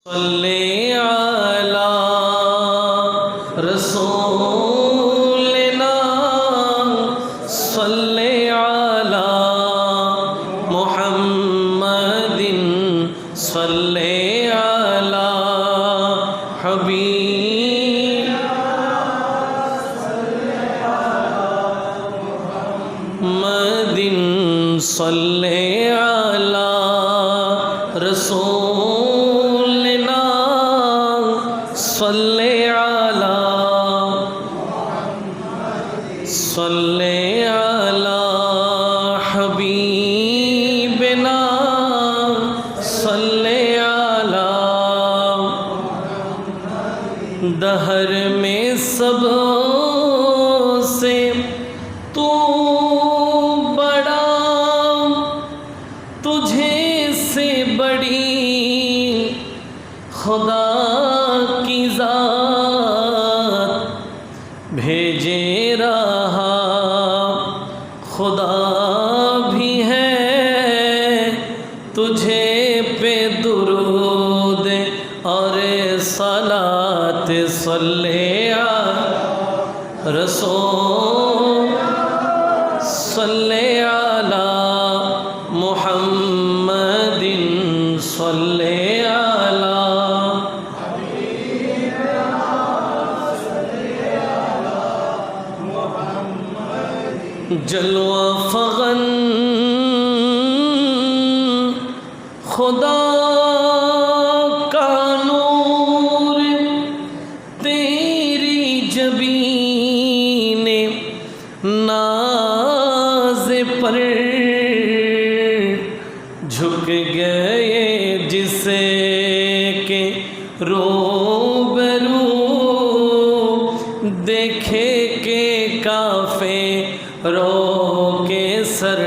صلی علی رسولنا صلی علی محمد صلی علی حبیب محمد صلی علی رسول صلی علی حبیبنا صلی علی دہر میں سب سے تو بڑا تجھے سے بڑی خدا کی ذات بھیجے رہا خدا بھی ہے تجھے پہ درود اور صلاۃ صلی علی رسول صلی علی محمد صلی جلوہ فغن خدا کا نور تیری جبین ناز پر جھک گئے جسے کہ روبرو دیکھے کہ کافے رو کے سر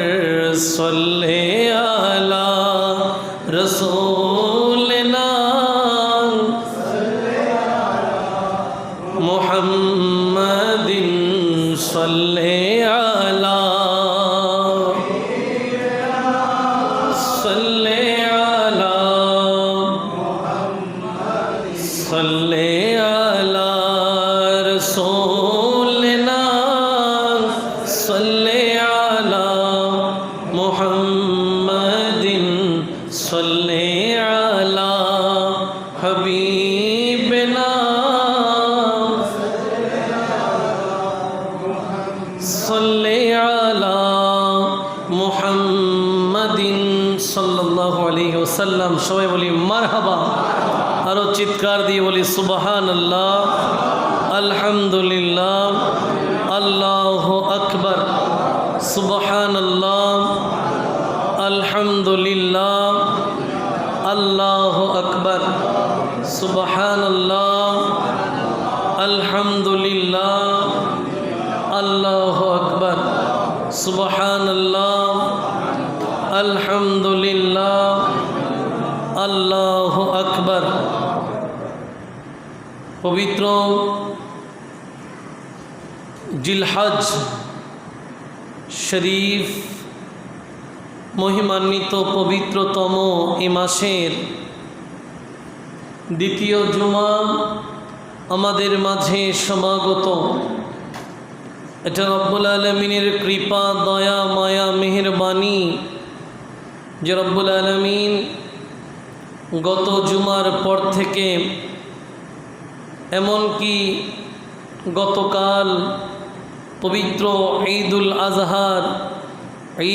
صلی علی رسولنا محمد صلی علی صلی علی صلی علی رسولنا صلی علی محمد صلی علی حبیبنا صلی علی محمد صلی اللہ علیہ وسلم সবাই বলি মারহাবা আরো চিৎকার দিয়ে বলি সুবহানাল্লাহ আলহামদুলিল্লাহ আল্লাহু আকবার সুবহানাল্লাহ আলহামদুলিল্লাহ আল্লাহু আকবার সুবহানাল্লাহ আলহামদুলিল্লাহ আল্লাহু আকবার সুবহানাল্লাহ আলহামদুলিল্লাহ আল্লাহু আকবার পবিত্র জিলহজ শরীফ মহিমান্বিত পবিত্রতম এ মাসের দ্বিতীয় জুমা আমাদের মাঝে সমাগত। এটা রব্বুল আলামিনের কৃপা দয়া মায়া মেহেরবানি যে রব্বুল আলামিন গত জুমার পর থেকে এমনকি গতকাল পবিত্র ঈদুল আজহার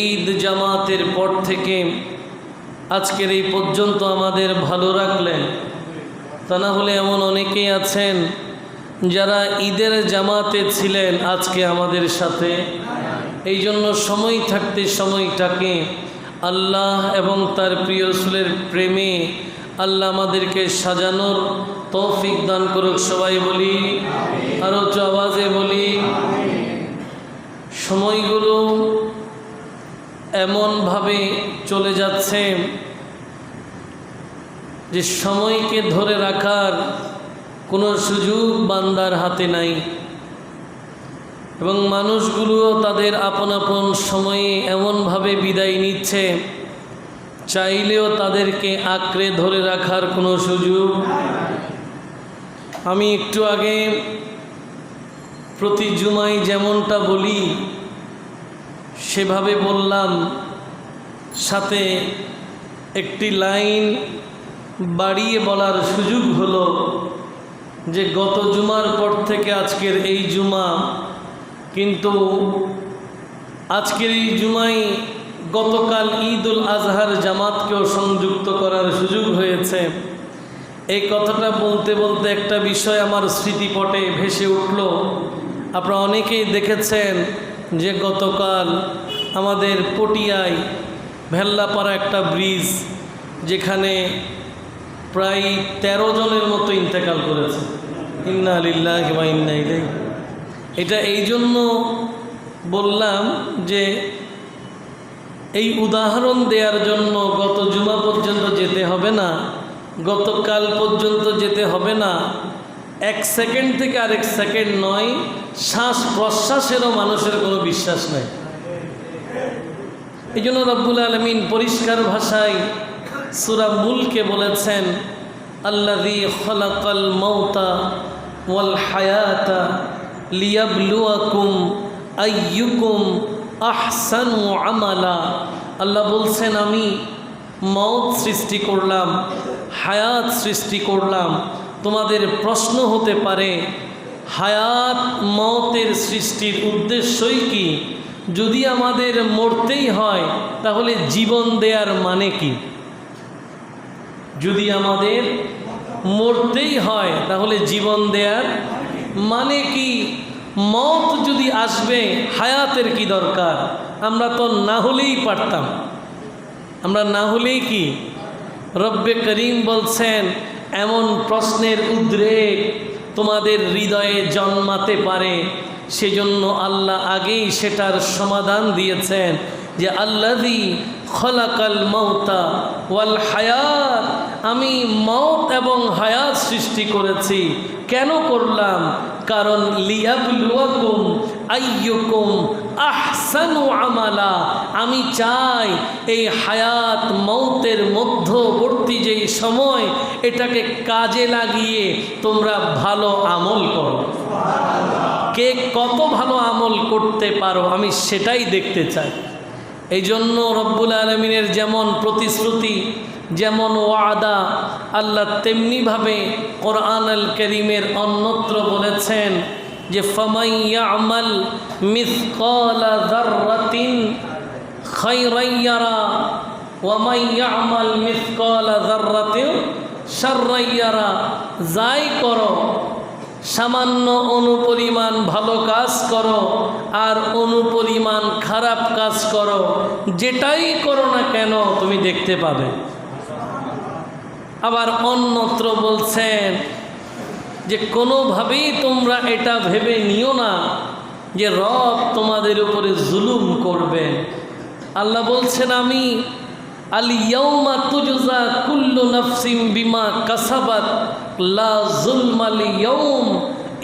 ঈদ জামাতের পর থেকে আজকের এই পর্যন্ত আমাদের ভালো রাখলেন। তা না হলে এমন অনেকেই আছেন যারা ঈদের জামাতে ছিলেন আজকে আমাদের সাথে। এই জন্য সময় থাকতে সময়টাকে আল্লাহ এবং তার প্রিয় রাসূলের প্রেমে আল্লাহ আমাদেরকে সাজানোর তৌফিক দান করুক। সবাই বলি, আরো উচ্চ আওয়াজে বলি। সময়গুলো এমনভাবে চলে যাচ্ছে যে সময়কে ধরে রাখার কোনো সুযোগ বান্দার হাতে নাই, এবং মানুষগুলো তাদের আপন আপন সময়ে এমনভাবে বিদায় নিচ্ছে চাইলেও তাদেরকে আঁকড়ে ধরে রাখার কোনো সুযোগ। আমি একটু আগে প্রতি জুমায় যেমনটা বলি সেভাবে বললাম, সাথে একটি লাইন বাড়িয়ে বলার সুযোগ হলো যে গত জুমার পর থেকে আজকের এই জুমা, কিন্তু আজকের এই জুমায় গতকাল ঈদুল আজহার জামাতকেও সংযুক্ত করার সুযোগ হয়েছে। এই কথাটা বলতে বলতে একটা বিষয় আমার স্মৃতিপটে ভেসে উঠল। আপনারা অনেকেই দেখেছেন যে গতকাল আমাদের পটিয়ায় ভেল্লাপাড়া একটা ব্রিজ, যেখানে প্রায় 13 জনের মতো ইন্তেকাল করেছে। ইন্না লিল্লাহি ওয়া ইন্না ইলাইহি। এটা এই জন্য বললাম যে এই উদাহরণ দেওয়ার জন্য গত জুমা পর্যন্ত যেতে হবে না, গতকাল পর্যন্ত যেতে হবে না, 1 সেকেন্ড থেকে আরেক সেকেন্ড নয়, শ্বাস প্রশ্বাসেরও মানুষের কোনো বিশ্বাস নেই। এই জন্য রব্বুল আলামিন পরিষ্কার ভাষায় সূরা মুলকে বলেছেন, আল্লাযী খালাকাল মাউতা ওয়াল হায়াতা লিয়াবলুয়াকুম আইয়ুকুম আহসানু আমালা। আল্লাহ বলছেন, আমি মওত সৃষ্টি করলাম, হায়াত সৃষ্টি করলাম। তোমাদের প্রশ্ন হতে পারে, হায়াত মওতের সৃষ্টির উদ্দেশ্যই কি? যদি আমাদের মরতেই হয় তাহলে জীবন দেওয়ার মানে কি? যদি আমাদের মরতেই হয় তাহলে জীবন দেওয়ার মানে কি? মওত যদি আসবে, হায়াতের কি দরকার? আমরা তো না হলেই পারতাম, আমরা না হলেই কি? রব্বে করিম বলছেন, এমন প্রশ্নের উদ্রেক তোমাদের হৃদয়ে জন্মাতে পারে, সেজন্য আল্লাহ আগেই সেটার সমাধান দিয়েছেন যে আল্লাযী খলাকাল মাউতা ওয়াল হায়াত, আমি মওত এবং হায়াত সৃষ্টি করেছি। কেন করলাম? কারণ লিয়াবলুয়াকুম আইয়ুকুম আহসানু আমালা। আমি চাই এই হায়াত মওতের মধ্যবর্তী যেই সময়, এটাকে কাজে লাগিয়ে তোমরা ভালো আমল করো। কে কত ভালো আমল করতে পারো আমি সেটাই দেখতে চাই। এই জন্য রব্বুল আলামিনের যেমন প্রতিশ্রুতি, যেমন ওয়াদা, আল্লাহ তেমনিভাবে কোরআন আল কারীমের অন্যত্র বলেছেন যে ফামান ইয়ামাল মিসকালা যাররাতিন খায়রান ইয়ারা ওয়া মান ইয়ামাল মিসকালা যাররাতিন শাররান ইয়ারা। যাই করো, সামান্য অনুপরিমাণ ভালো কাজ করো আর অনুপরিমাণ খারাপ কাজ করো, যেটাই করো না কেন তুমি দেখতে পাবে। আবার অন্যত্র বলছেন যে কোনোভাবেই তোমরা এটা ভেবে নিও না যে রব তোমাদের উপরে জুলুম করবে। আল্লাহ বলছেন, আমি আল ইয়াউমা তুজজা কুল্লু নাফসিন বিমা কাসাবাত লা যুলমাল ইয়াউম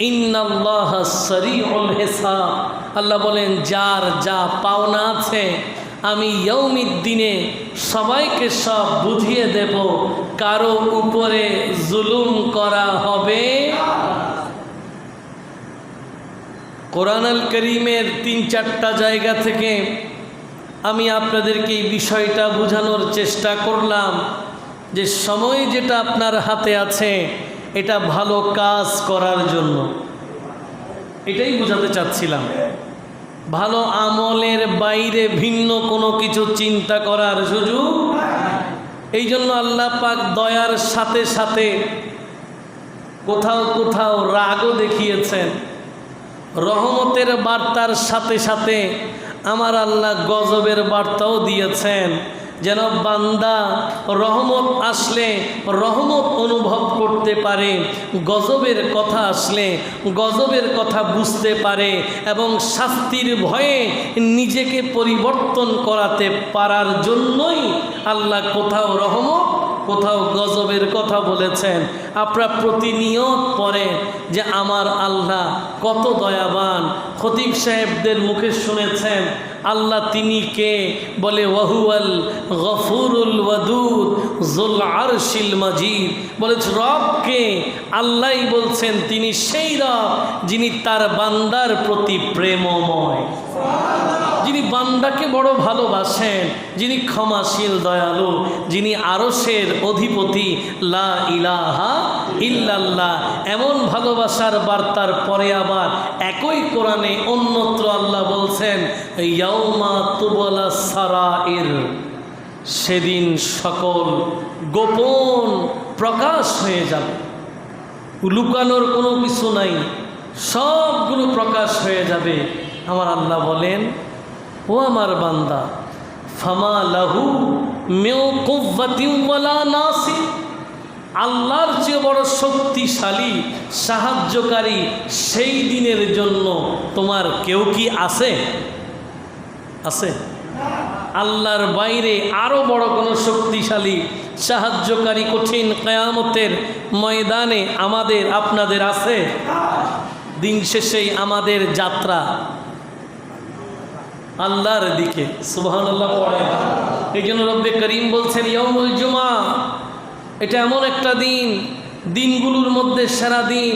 ইন্নাল্লাহা সারিউল হিসাব। আল্লাহ বলেন, যার যা পাওনা আছে আমি ইয়াউমিদ দিনে সবাইকে সব বুঝিয়ে দেব, কারো উপরে জুলুম করা হবে। কোরআন আল কারীমের 3-4টা জায়গা থেকে আমি আপনাদেরকে এই বিষয়টা বোঝানোর চেষ্টা করলাম যে সময় যেটা আপনার হাতে আছে এটা ভালো কাজ করার জন্য, এটাই বোঝাতে চাচ্ছিলাম। ভালো আমলের বাইরে ভিন্ন কোনো কিছু চিন্তা করার সুযোগ। এই জন্য আল্লাহ পাক দয়ার সাথে সাথে কোথাও কোথাও রাগও দেখিয়েছেন, রহমতের বার্তার সাথে সাথে আমার আল্লাহ গজবের বার্তাও দিয়েছেন, যেন বান্দা রহমত আসলে রহমত অনুভব করতে পারে, গজবের কথা আসলে গজবের কথা বুঝতে পারে এবং শাস্তির ভয়ে নিজেকে পরিবর্তন করাতে পারার জন্যই আল্লাহ কোথাও রহমত, কোথাও গজবের কথা বলেছেন। আপনারা প্রতিনিয়ত পড়েন যে আমার আল্লাহ কত দয়াবান। খতিব সাহেবদের মুখে শুনেছেন আল্লাহ তিনি কে, বলে ওয়াহুয়াল গফুরুল ওয়াদুদ যুল আরশিল মাজিদ। বলে রবকে আল্লাহই বলছেন তিনি সেই রব যিনি তার বান্দার প্রতি প্রেমময়, যিনি বান্দাকে বড় ভালোবাসেন, যিনি ক্ষমাশীল দয়ালু, যিনি আরশের অধিপতি। লা ইলাহা ইল্লাল্লাহ। এমন ভালোবাসার বার্তার পরে আবার একই কোরআনে অন্যত্র আল্লাহ বলছেন ইয়াউমা তুবলা সারাইর, সেদিন সকল গোপন প্রকাশ হয়ে যাবে। লুকানোর কোনো কিছু নাই, সবগুলো প্রকাশ হয়ে যাবে। আমার আল্লাহ বলেন ও আমার বান্দা ফামা লাহু মিন কুওয়াতিন ওয়ালা নাসির, আল্লাহর চেয়ে বড় শক্তিশালী সাহায্যকারী সেই দিনের জন্য তোমার কেউ কি আছে? আছে? আল্লাহর বাইরে আরো বড় কোনো শক্তিশালী সাহায্যকারী কঠিন কিয়ামতের ময়দানে আমাদের আপনাদের আছে? দিন শেষেই আমাদের যাত্রা আল্লাহর দিকে। সুবহানাল্লাহ পড়ে। এই জন্য রব্বে করিম বলছেন ইয়াউমুল জুমা, এটা এমন একটা দিন, দিনগুলোর মধ্যে সেরা দিন,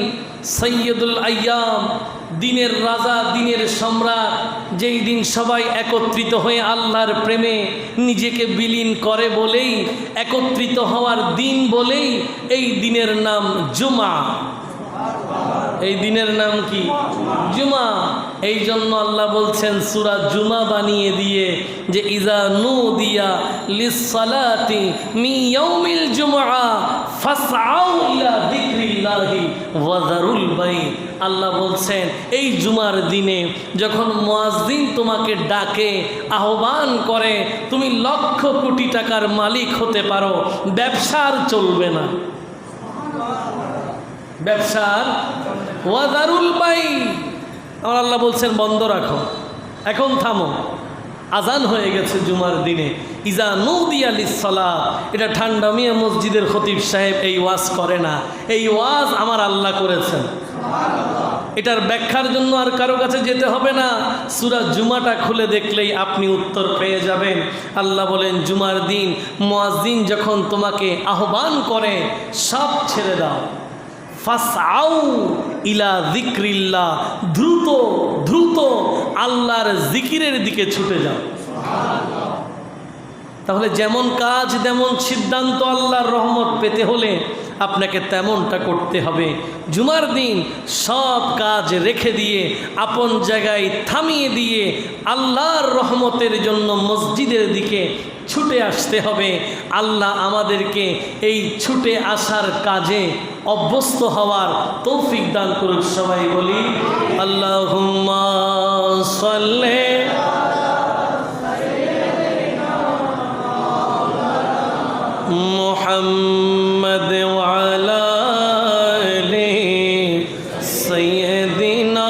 সৈয়দুল আইয়াম, দিনের রাজা, দিনের সম্রাট, যেই দিন সবাই একত্রিত হয়ে আল্লাহর প্রেমে নিজেকে বিলীন করে বলেই, একত্রিত হওয়ার দিন বলেই এই দিনের নাম জুমা। এই দিনের নাম কি? জুমা। এই জন্য আল্লাহ বলছেন সূরা জুমা বানিয়ে দিয়ে যে ইজা নুদিয়া লিসসালাতি মিন ইয়াউমিল জুমআ ফাসআউ ইলা যিকরিল্লাহি ওয়া যারুল বাই। আল্লাহ বলছেন এই জুমার দিনে যখন মুয়াজ্জিন তোমাকে ডাকে, আহ্বান করে, তুমি লক্ষ কোটি টাকার মালিক হতে পারো, ব্যবসার চলবে না, ব্যবসার ওয়াদারুল বাই। আমার আল্লাহ বলছেন বন্ধ রাখো, এখন থামো, আজান হয়ে গেছে জুমার দিনে। ইজা নুদিয়া লিসসালাহ, এটা ঠান্ডা মিয়া মসজিদের খতিব সাহেব এই ওয়াজ করে না, এই ওয়াজ আমার আল্লাহ করেছেন। এটার ব্যাখ্যার জন্য আর কারো কাছে যেতে হবে না, সূরা জুমাটা খুলে দেখলেই আপনি উত্তর পেয়ে যাবেন। আল্লাহ বলেন জুমার দিন মুয়াজ্জিন যখন তোমাকে আহ্বান করে সব ছেড়ে দাও, ফাসআউ ইলা যিকরিল্লাহ, দ্রুত দ্রুত আল্লাহর জিকিরের দিকে ছুটে যাও। তাহলে যেমন কাজ তেমন সিদ্ধান্ত, আল্লাহর রহমত পেতে হলে আপনাকে তেমনটা করতে হবে। জুমার দিন সব কাজ রেখে দিয়ে আপন জায়গায় থামিয়ে দিয়ে আল্লাহর রহমতের জন্য মসজিদের দিকে ছুটে আসতে হবে। আল্লাহ আমাদেরকে এই ছুটে আসার কাজে অভ্যস্ত হওয়ার তৌফিক দান করুন। সবাই বলি আল্লাহুম্মা সাল্লি মুহাম্মদ ওয়া আলা আলি সাইয়্যিদিনা।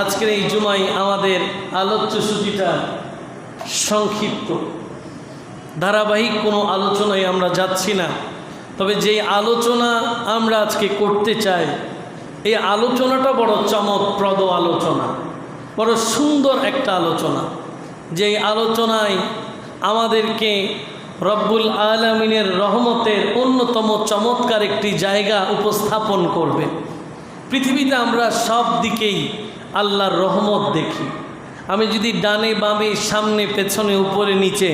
আজকের এই জুমায় আমাদের আলোচ্য সূচিটা সংক্ষিপ্ত, ধারাবাহিক কোনো আলোচনায় আমরা যাচ্ছি না। তবে যেই আলোচনা আমরা আজকে করতে চাই, এই আলোচনাটা বড় চমকপ্রদ আলোচনা, বড় সুন্দর একটা আলোচনা। যেই আলোচনায় আমাদেরকে রব্বুল আলামিনের রহমতের অন্যতম চমৎকার একটি জায়গা উপস্থাপন করবে। পৃথিবীতে আমরা সব দিকেই আল্লাহর রহমত দেখি। আমি যদি ডানে বামে সামনে পেছনে উপরে নিচে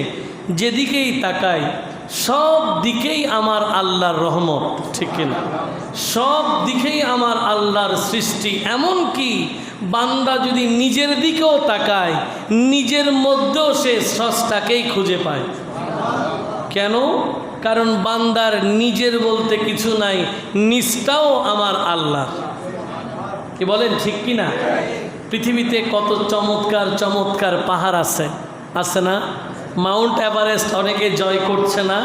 যেদিকেই তাকাই, সব দিকেই আমার আল্লাহর রহমত, ঠিক কিনা? সব দিকেই আমার আল্লাহর সৃষ্টি। এমন কি বান্দা যদি নিজের দিকেও তাকায়, নিজের মধ্যেও সে স্রষ্টাকেই খুঁজে পায়। কেন? কারণ বান্দার নিজের বলতে কিছু নাই, নিজটাও আমার আল্লাহ। কি বলেন, ঠিক কিনা? পৃথিবীতে কত চমৎকার চমৎকার পাহাড় আছে, আছে না? মাউন্ট এভারেস্ট অনেকে জয় করছে না?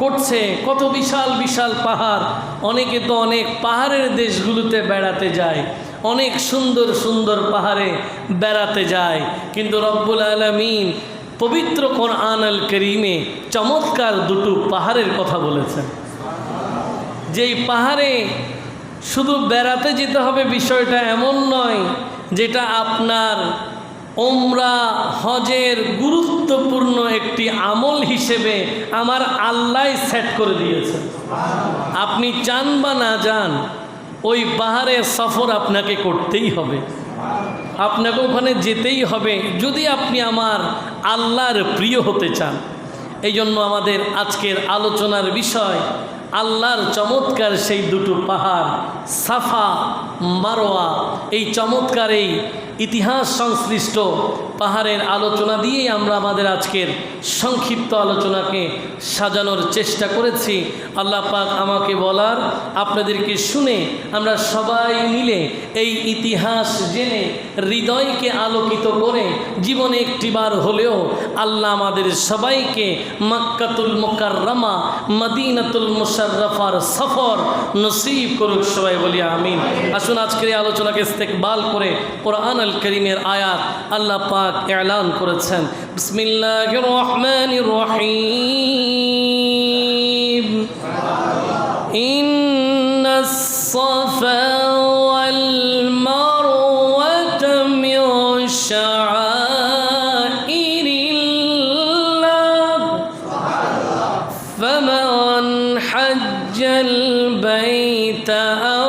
করছে। কত বিশাল বিশাল পাহাড়। অনেকে তো অনেক পাহাড়ের দেশগুলোতে বেড়াতে যায়, অনেক সুন্দর সুন্দর পাহাড়ে বেড়াতে যায়। কিন্তু রব্বুল আলামিন পবিত্র কোরআন আল কারীমে চমৎকার দুটো পাহাড়ের কথা বলেছেন। যেই পাহাড়ে শুধু বেড়াতে যেতে হবে বিষয়টা এমন নয়, যেটা আপনার ওমরা হজের গুরুত্বপূর্ণ একটি আমল হিসেবে আমার আল্লাহ সেট করে দিয়েছেন। আপনি চান বা না যান, ওই পাহাড়ে সফর আপনাকে করতেই হবে, আপনাকে ওখানে যেতেই হবে যদি আপনি আমার আল্লাহর প্রিয় হতে চান। এই জন্য আমাদের আজকের আলোচনার বিষয় আল্লাহর চমৎকার সেই দুটো পাহাড় সাফা মারোয়া। এই চমৎকার এই ইতিহাস সংশ্লিষ্ট পাহাড়ের আলোচনা দিয়েই আমরা আমাদের আজকের সংক্ষিপ্ত আলোচনাকে সাজানোর চেষ্টা করেছি। আল্লাহ পাক আমাকে বলার, আপনাদেরকে শুনে আমরা সবাই মিলে এই ইতিহাস জেনে হৃদয়কে আলোকিত করে জীবনে একটিবার হলেও আল্লাহ আমাদের সবাইকে মক্কাতুল মুকাররমা মদিনাতুল মুশাররফার সফর নসিব করুক। সবাই বলি আমিন। আসুন আজকের এই আলোচনাকে ইস্তেকবাল করে কোরআন আল কারীমের আয়াত আল্লাহ পাক এলান করেছেন। বিসমিল্লাহির রহমানির রহিম। ইন্নাস সাফা ওয়াল মারওয়াতা মিন শাআইরিল্লাহ ফামান হাজ্জাল বাইতা আও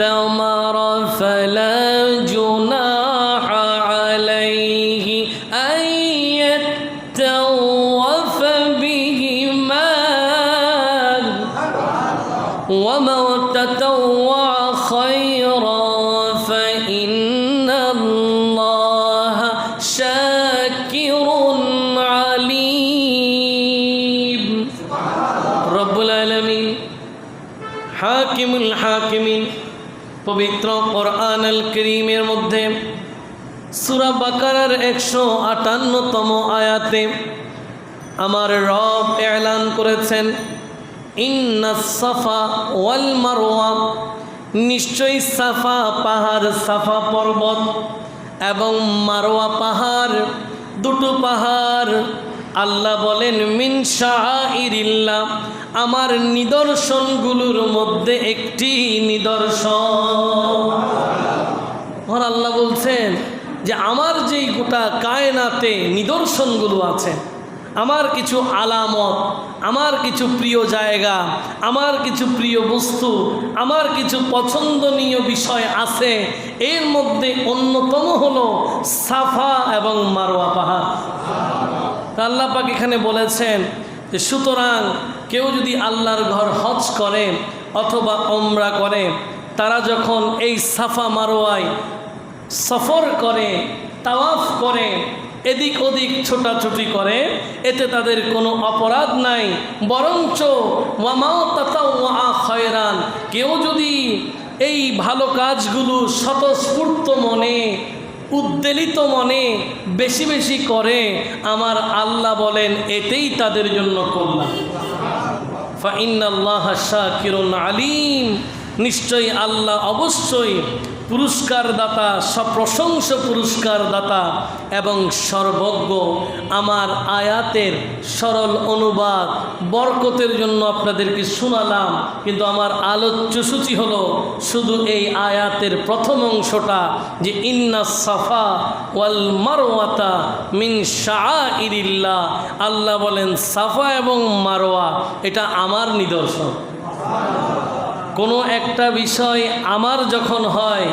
i'tamara ফালা جناح عليه أن يطوف بهما ومن تطوع خيرا فإن الله شاكر عليم। رب العالمين حاكم الحاكمين পবিত্র কোরআন আল কারীমের মধ্যে সূরা বাকারার 158তম আয়াতে আমার রব এলান করেছেন, ইন্নাস সাফা ওয়াল মারওয়া, নিশ্চয়ই সাফা পাহাড়, সাফা পর্বত এবং মারওয়া পাহাড়, দুটো পাহাড় আল্লাহ বলেন মিন শাআইরিল্লাহ, আমার নিদর্শনগুলোর মধ্যে একটি নিদর্শন। আর আল্লাহ বলছেন যে আমার যেই গোটা কায়নাতে নিদর্শনগুলো আছে, আমার কিছু আলামত, আমার কিছু প্রিয় জায়গা, আমার কিছু প্রিয় বস্তু, আমার কিছু পছন্দনীয় বিষয় আছে, এর মধ্যে অন্যতম হলো সাফা এবং মারওয়া পাহাড়। আল্লাহ পাক এখানে বলেছেন যে সুতরাং কেউ যদি আল্লাহর ঘর হজ করে অথবা ওমরা করে, তারা যখন এই সাফা মারওয়ায় সফর করে, তাওয়াফ করে, এদিক ওদিক ছোটাছুটি করে, এতে তাদের কোনো অপরাধ নাই। বরঞ্চ ওয়ামা তাতাওয়া খায়রান, কেউ যদি এই ভালো কাজগুলো স্বতঃস্ফূর্ত মনে, উদ্বেলিত মনে বেশি বেশি করে, আমার আল্লাহ বলেন এতেই তাদের জন্য কল্যাণ। ফাইন্নাল্লাহা শাকিরুন আলিম, নিশ্চয়ই আল্লাহ অবশ্যই পুরস্কার দাতা, সপ্রশংস পুরস্কার দাতা এবং সর্বজ্ঞ। আমার আয়াতের সরল অনুবাদ বরকতের জন্য আপনাদেরকে শোনালাম, কিন্তু আমার আলোচ্য সূচি হলো শুধু এই আয়াতের প্রথম অংশটা, যে ইন্নাস সাফা ওয়াল মারওয়াতা মিন শাআইরিল্লাহ। আল্লাহ বলেন সাফা এবং মারওয়া এটা আমার নিদর্শন। কোনো একটা বিষয় আমার যখন হয়,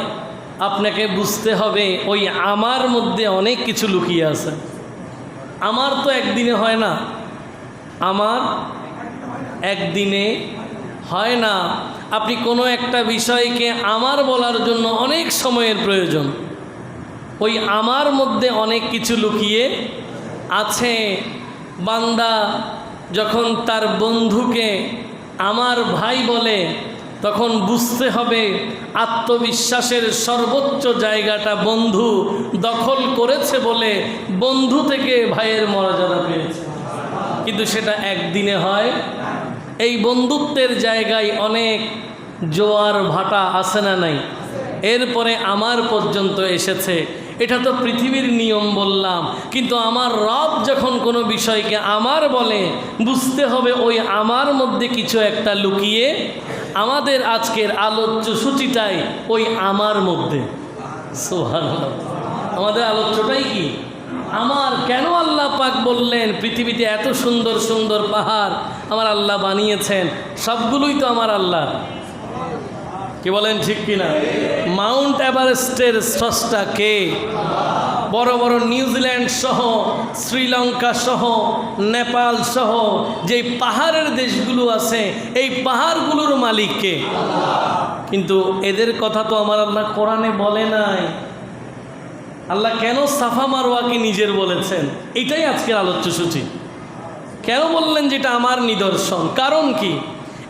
আপনাকে বুঝতে হবে ওই আমার মধ্যে অনেক কিছু লুকিয়ে আছে। আমার তো একদিনে হয় না, আমার একদিনে হয় না। আপনি কোনো একটা বিষয়কে আমার বলার জন্য অনেক সময়ের প্রয়োজন। ওই আমার মধ্যে অনেক কিছু লুকিয়ে আছে। বান্দা যখন তার বন্ধুকে আমার ভাই বলে, তখন বুঝতে হবে আত্মবিশ্বাসের সর্বোচ্চ জায়গাটা বন্ধু দখল করেছে বলে বন্ধু থেকে ভাইয়ের মর্যাদা পেয়েছে। কিন্তু সেটা একদিনে হয়। এই বন্ধুত্বের জায়গায় অনেক জোয়ার ভাটা আছে না নাই? এরপরে আমার পর্যন্ত এসেছে। এটা তো পৃথিবীর নিয়ম বললাম, কিন্তু আমার রব যখন কোনো বিষয়কে আমার বলে, বুঝতে হবে ওই আমার মধ্যে কিছু একটা লুকিয়ে। আমাদের আজকের আলোচ্য সূচিটাই ওই আমার মধ্যে। সুবহানাল্লাহ, আমাদের আলোচ্যটাই কি আমার। কেন আল্লাহ পাক বললেন পৃথিবীতে এত সুন্দর সুন্দর পাহাড় আমার আল্লাহ বানিয়েছেন, সবগুলোই তো আমার আল্লাহ। কি বলেন, ঠিক কিনা? মাউন্ট এভারেস্টের স্রষ্টা কে? বড় বড় নিউজিল্যান্ড সহ, শ্রীলঙ্কা সহ, নেপাল সহ যে পাহাড়ের দেশগুলো আছে, এই পাহাড়গুলোর মালিক কে? কিন্তু এদের কথা তো আমার আল্লাহ কোরআনে বলে নাই। আল্লাহ কেন সাফা মারওয়াকে নিজের বলেছেন, এটাই আজকের আলোচ্য সূচি। কেন বললেন যেটা আমার নিদর্শন? কারণ কি?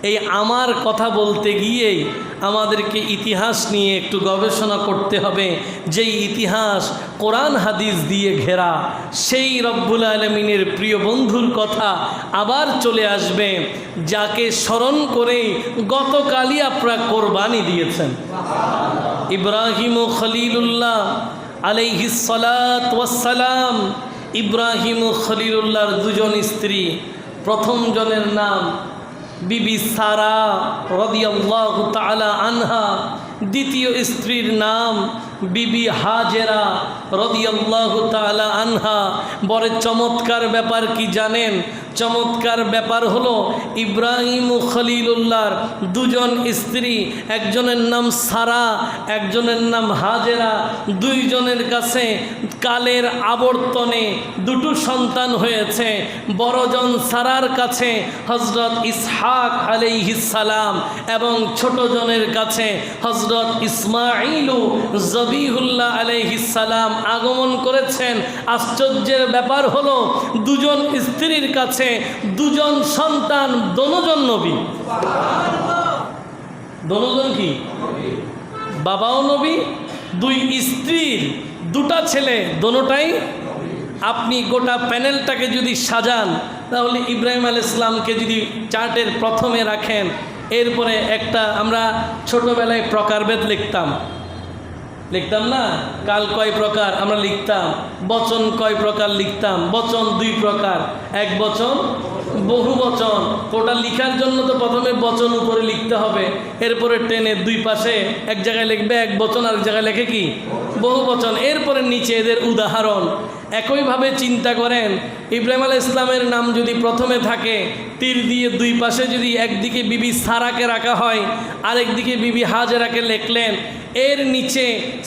এই আমার কথা বলতে গিয়েই আমাদেরকে ইতিহাস নিয়ে একটু গবেষণা করতে হবে। যেই ইতিহাস কোরআন হাদিস দিয়ে ঘেরা, সেই রব্বুল আলামিনের প্রিয় বন্ধুর কথা আবার চলে আসবে, যাকে স্মরণ করেই গতকালই আপনারা কোরবানি দিয়েছেন। ইব্রাহিম ও খলিলুল্লাহ আলাইহিস সালাত ওয়াস সালাম। ইব্রাহিম ও খলিলুল্লাহর দুজন স্ত্রী, প্রথম জনের নাম বিবি সারা রাদিয়াল্লাহু তাআলা আনহা, দ্বিতীয় স্ত্রীর নাম বিবি হাজেরা রাদিয়াল্লাহু তাআলা আনহা। বড় চমৎকার ব্যাপার কি জানেন? চমৎকার ব্যাপার হলো ইব্রাহিম ও খলিলুল্লাহর দুজন স্ত্রী, একজনের নাম সারা, একজনের নাম হাজেরা। দুইজনের কাছে কালের আবর্তনে দুটো সন্তান হয়েছে। বড়জন সারার কাছে হযরত ইসহাক আলাইহিস সালাম এবং ছোটজনের কাছে হযরত ইসমাঈল ও জবিহুল্লাহ আলাইহিস সালাম আগমন করেছেন। আশ্চর্যের ব্যাপার হলো দুজন স্ত্রীর কাছে দুজন সন্তান, দোনোজন নবী। দোনোজন কি? বাবাও নবী, দুই স্ত্রীর দুটা ছেলে, দোনোটাই। আপনি গোটা প্যানেলটাকে যদি সাজান, তাহলে ইব্রাহিম আলাইহিস সালামকে যদি চার্টের প্রথমে রাখেন, এরপরে একটা আমরা ছোটবেলায় প্রকারভেদ লিখতাম না? কাল কয় প্রকার আমরা লিখতাম, বচন কয় প্রকার লিখতাম। বচন দুই প্রকার, এক বচন, বহু বচন। ওটা লিখার জন্য তো প্রথমে বচন উপরে লিখতে হবে, এরপরে টেনে দুই পাশে এক জায়গায় লিখবে এক বচন, আর এক জায়গায় লেখে কি বহু বচন, এরপরে নিচে এদের উদাহরণ। একইভাবে চিন্তা করেন, ইব্রাহিম আলাইহিস সালামের নাম যদি প্রথমে থাকে, তীর দিয়ে দুই পাশে যদি একদিকে বিবি সারাকে রাখা হয়, আরেকদিকে বিবি হাজেরাকে লিখলেন, এর নিচে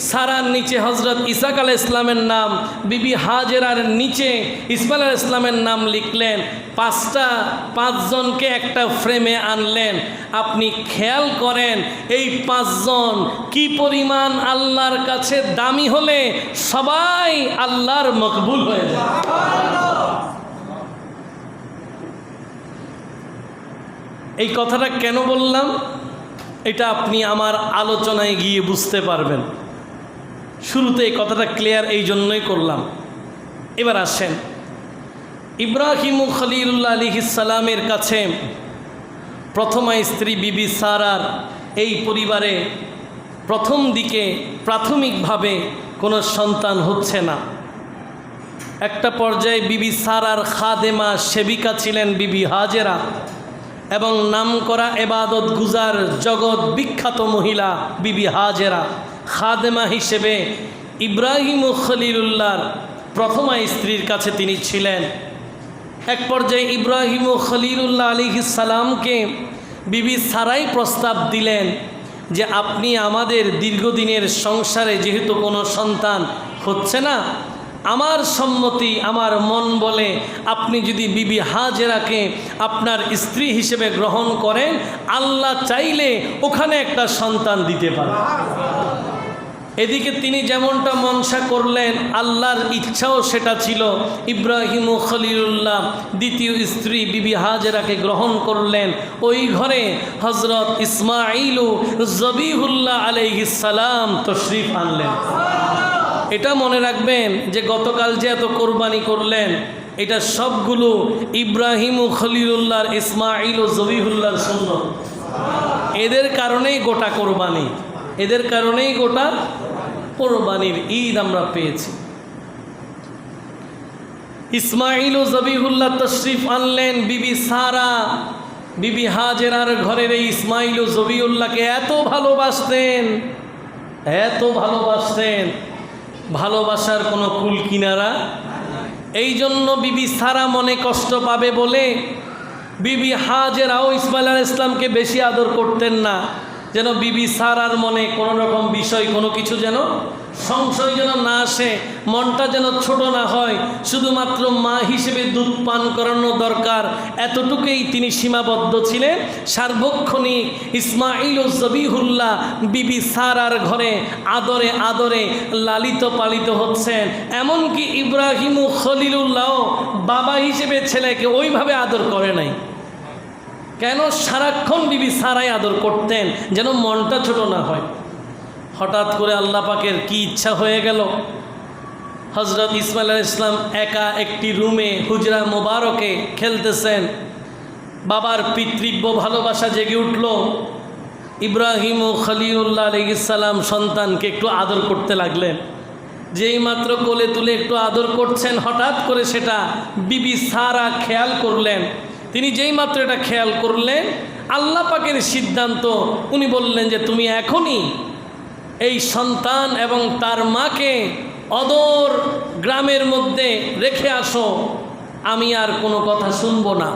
সারার নিচে হযরত ইসহাক আলাইহিস সালামের নাম, বিবি হাজেরার নিচে ইসমাইল আলাইহিস সালামের নাম লিখলেন। পাঁচজনকে একটা ফ্রেমে আনলেন। আপনি খেয়াল করেন এই পাঁচজন কি পরিমাণ আল্লাহর কাছে দামি হলে সবাই আল্লাহর মকবুল হয়ে যায়। এই কথাটা কেন বললাম, এটা আপনি আমার আলোচনায় গিয়ে বুঝতে পারবেন। শুরুতে এই কথাটা ক্লিয়ার এই জন্যই করলাম। এবার আসেন, ইব্রাহিম ও খলিলুল্লাহ আলাইহিস সালামের কাছে প্রথমা স্ত্রী বিবি সারার এই পরিবারে প্রথম দিকে প্রাথমিকভাবে কোনো সন্তান হচ্ছে না। একটা পর্যায়ে বিবি সারার খাদেমা সেবিকা ছিলেন বিবি হাজেরা, এবং নামকরা এবাদত গুজার জগৎ বিখ্যাত মহিলা বিবি হাজেরা খাদেমা হিসেবে ইব্রাহিম ও খলিলুল্লাহর প্রথমা স্ত্রীর কাছে তিনি ছিলেন। এক পর্যায়ে ইব্রাহিম ও খলিলুল্লাহ আলাইহিস সালামকে বিবি সারাই প্রস্তাব দিলেন যে আপনি আমাদের দীর্ঘদিনের সংসারে যেহেতু কোনো সন্তান হচ্ছে না, আমার সম্মতি, আমার মন বলে আপনি যদি বিবি হাজেরাকে আপনার স্ত্রী হিসেবে গ্রহণ করেন, আল্লাহ চাইলে ওখানে একটা সন্তান দিতে পারেন। এদিকে তিনি যেমনটা মনসা করলেন, আল্লাহর ইচ্ছাও সেটা ছিল। ইব্রাহিম ও খলিলুল্লাহ দ্বিতীয় স্ত্রী বিবি হাজেরাকে গ্রহণ করলেন। ওই ঘরে হযরত ইসমাঈল ও জবিহুল্লাহ আলাইহিস সালাম তশরিফ আনলেন। এটা মনে রাখবেন যে গতকাল যে এত কোরবানি করলেন, এটা সবগুলো ইব্রাহিম ও খলিলুল্লাহর, ইসমাঈল ও জবিহুল্লাহর সুন্নাত। এদের কারণেই গোটা কোরবানি, এদের কারণেই গোটা কোরবানির ঈদ আমরা পেয়েছি। ইসমাইল ও জবিহুল্লাহ তশরিফ আনলেন। বিবি সারা, বিবি হাজেরার ঘরের এই ইসমাইল ও জবিউল্লাহকে এত ভালোবাসতেন, এত ভালোবাসতেন, ভালোবাসার কোনো কুল কিনারা। এই জন্য বিবি সারা মনে কষ্ট পাবে বলে বিবি হাজেরাও ইসমাইল আলাইহিস সালামকে বেশি আদর করতেন না, যেন বিবি সারার মনে কোনো রকম বিষয়, কোনো কিছু যেন সংশয় যেন না আসে, মনটা যেন ছোট না হয়। শুধুমাত্র মা হিসেবে দুধ পান করানো দরকার, এতটুকুই তিনি সীমাবদ্ধ ছিলেন। সার্বক্ষণিক ইসমাইল ও জবিহুল্লাহ বিবি সারার ঘরে আদরে আদরে লালিত পালিত হচ্ছেন। এমনকি ইব্রাহিম ও খলিলুল্লাহ বাবা হিসেবে ছেলেকে ওইভাবে আদর করে নাই। কেন? সারাক্ষণ বিবি সারাই আদর করতেন, যেন মনটা ছোট না হয়। হঠাৎ করে আল্লাহ পাকের কি ইচ্ছা হয়ে গেল, হজরত ইসমাইল আলাইহিস সালাম একা একটি রুমে হুজরা মোবারকে খেলতেছেন। বাবার পিতৃব্য ভালোবাসা জেগে উঠল। ইব্রাহিম ও খলিলুল্লাহ আলাইহিস সালাম সন্তানকে একটু আদর করতে লাগলেন। যেই মাত্র কোলে তুলে একটু আদর করছেন, হঠাৎ করে সেটা বিবি সারা খেয়াল করলেন। তিনি যেই মাত্র এটা খেয়াল করলেন, আল্লাহ পাকের সিদ্ধান্ত, উনি বললেন যে তুমি এখনই এই সন্তান এবং তার মাকে অদর গ্রামের মধ্যে রেখে আসো, আমি আর কোনো কথা শুনবো না।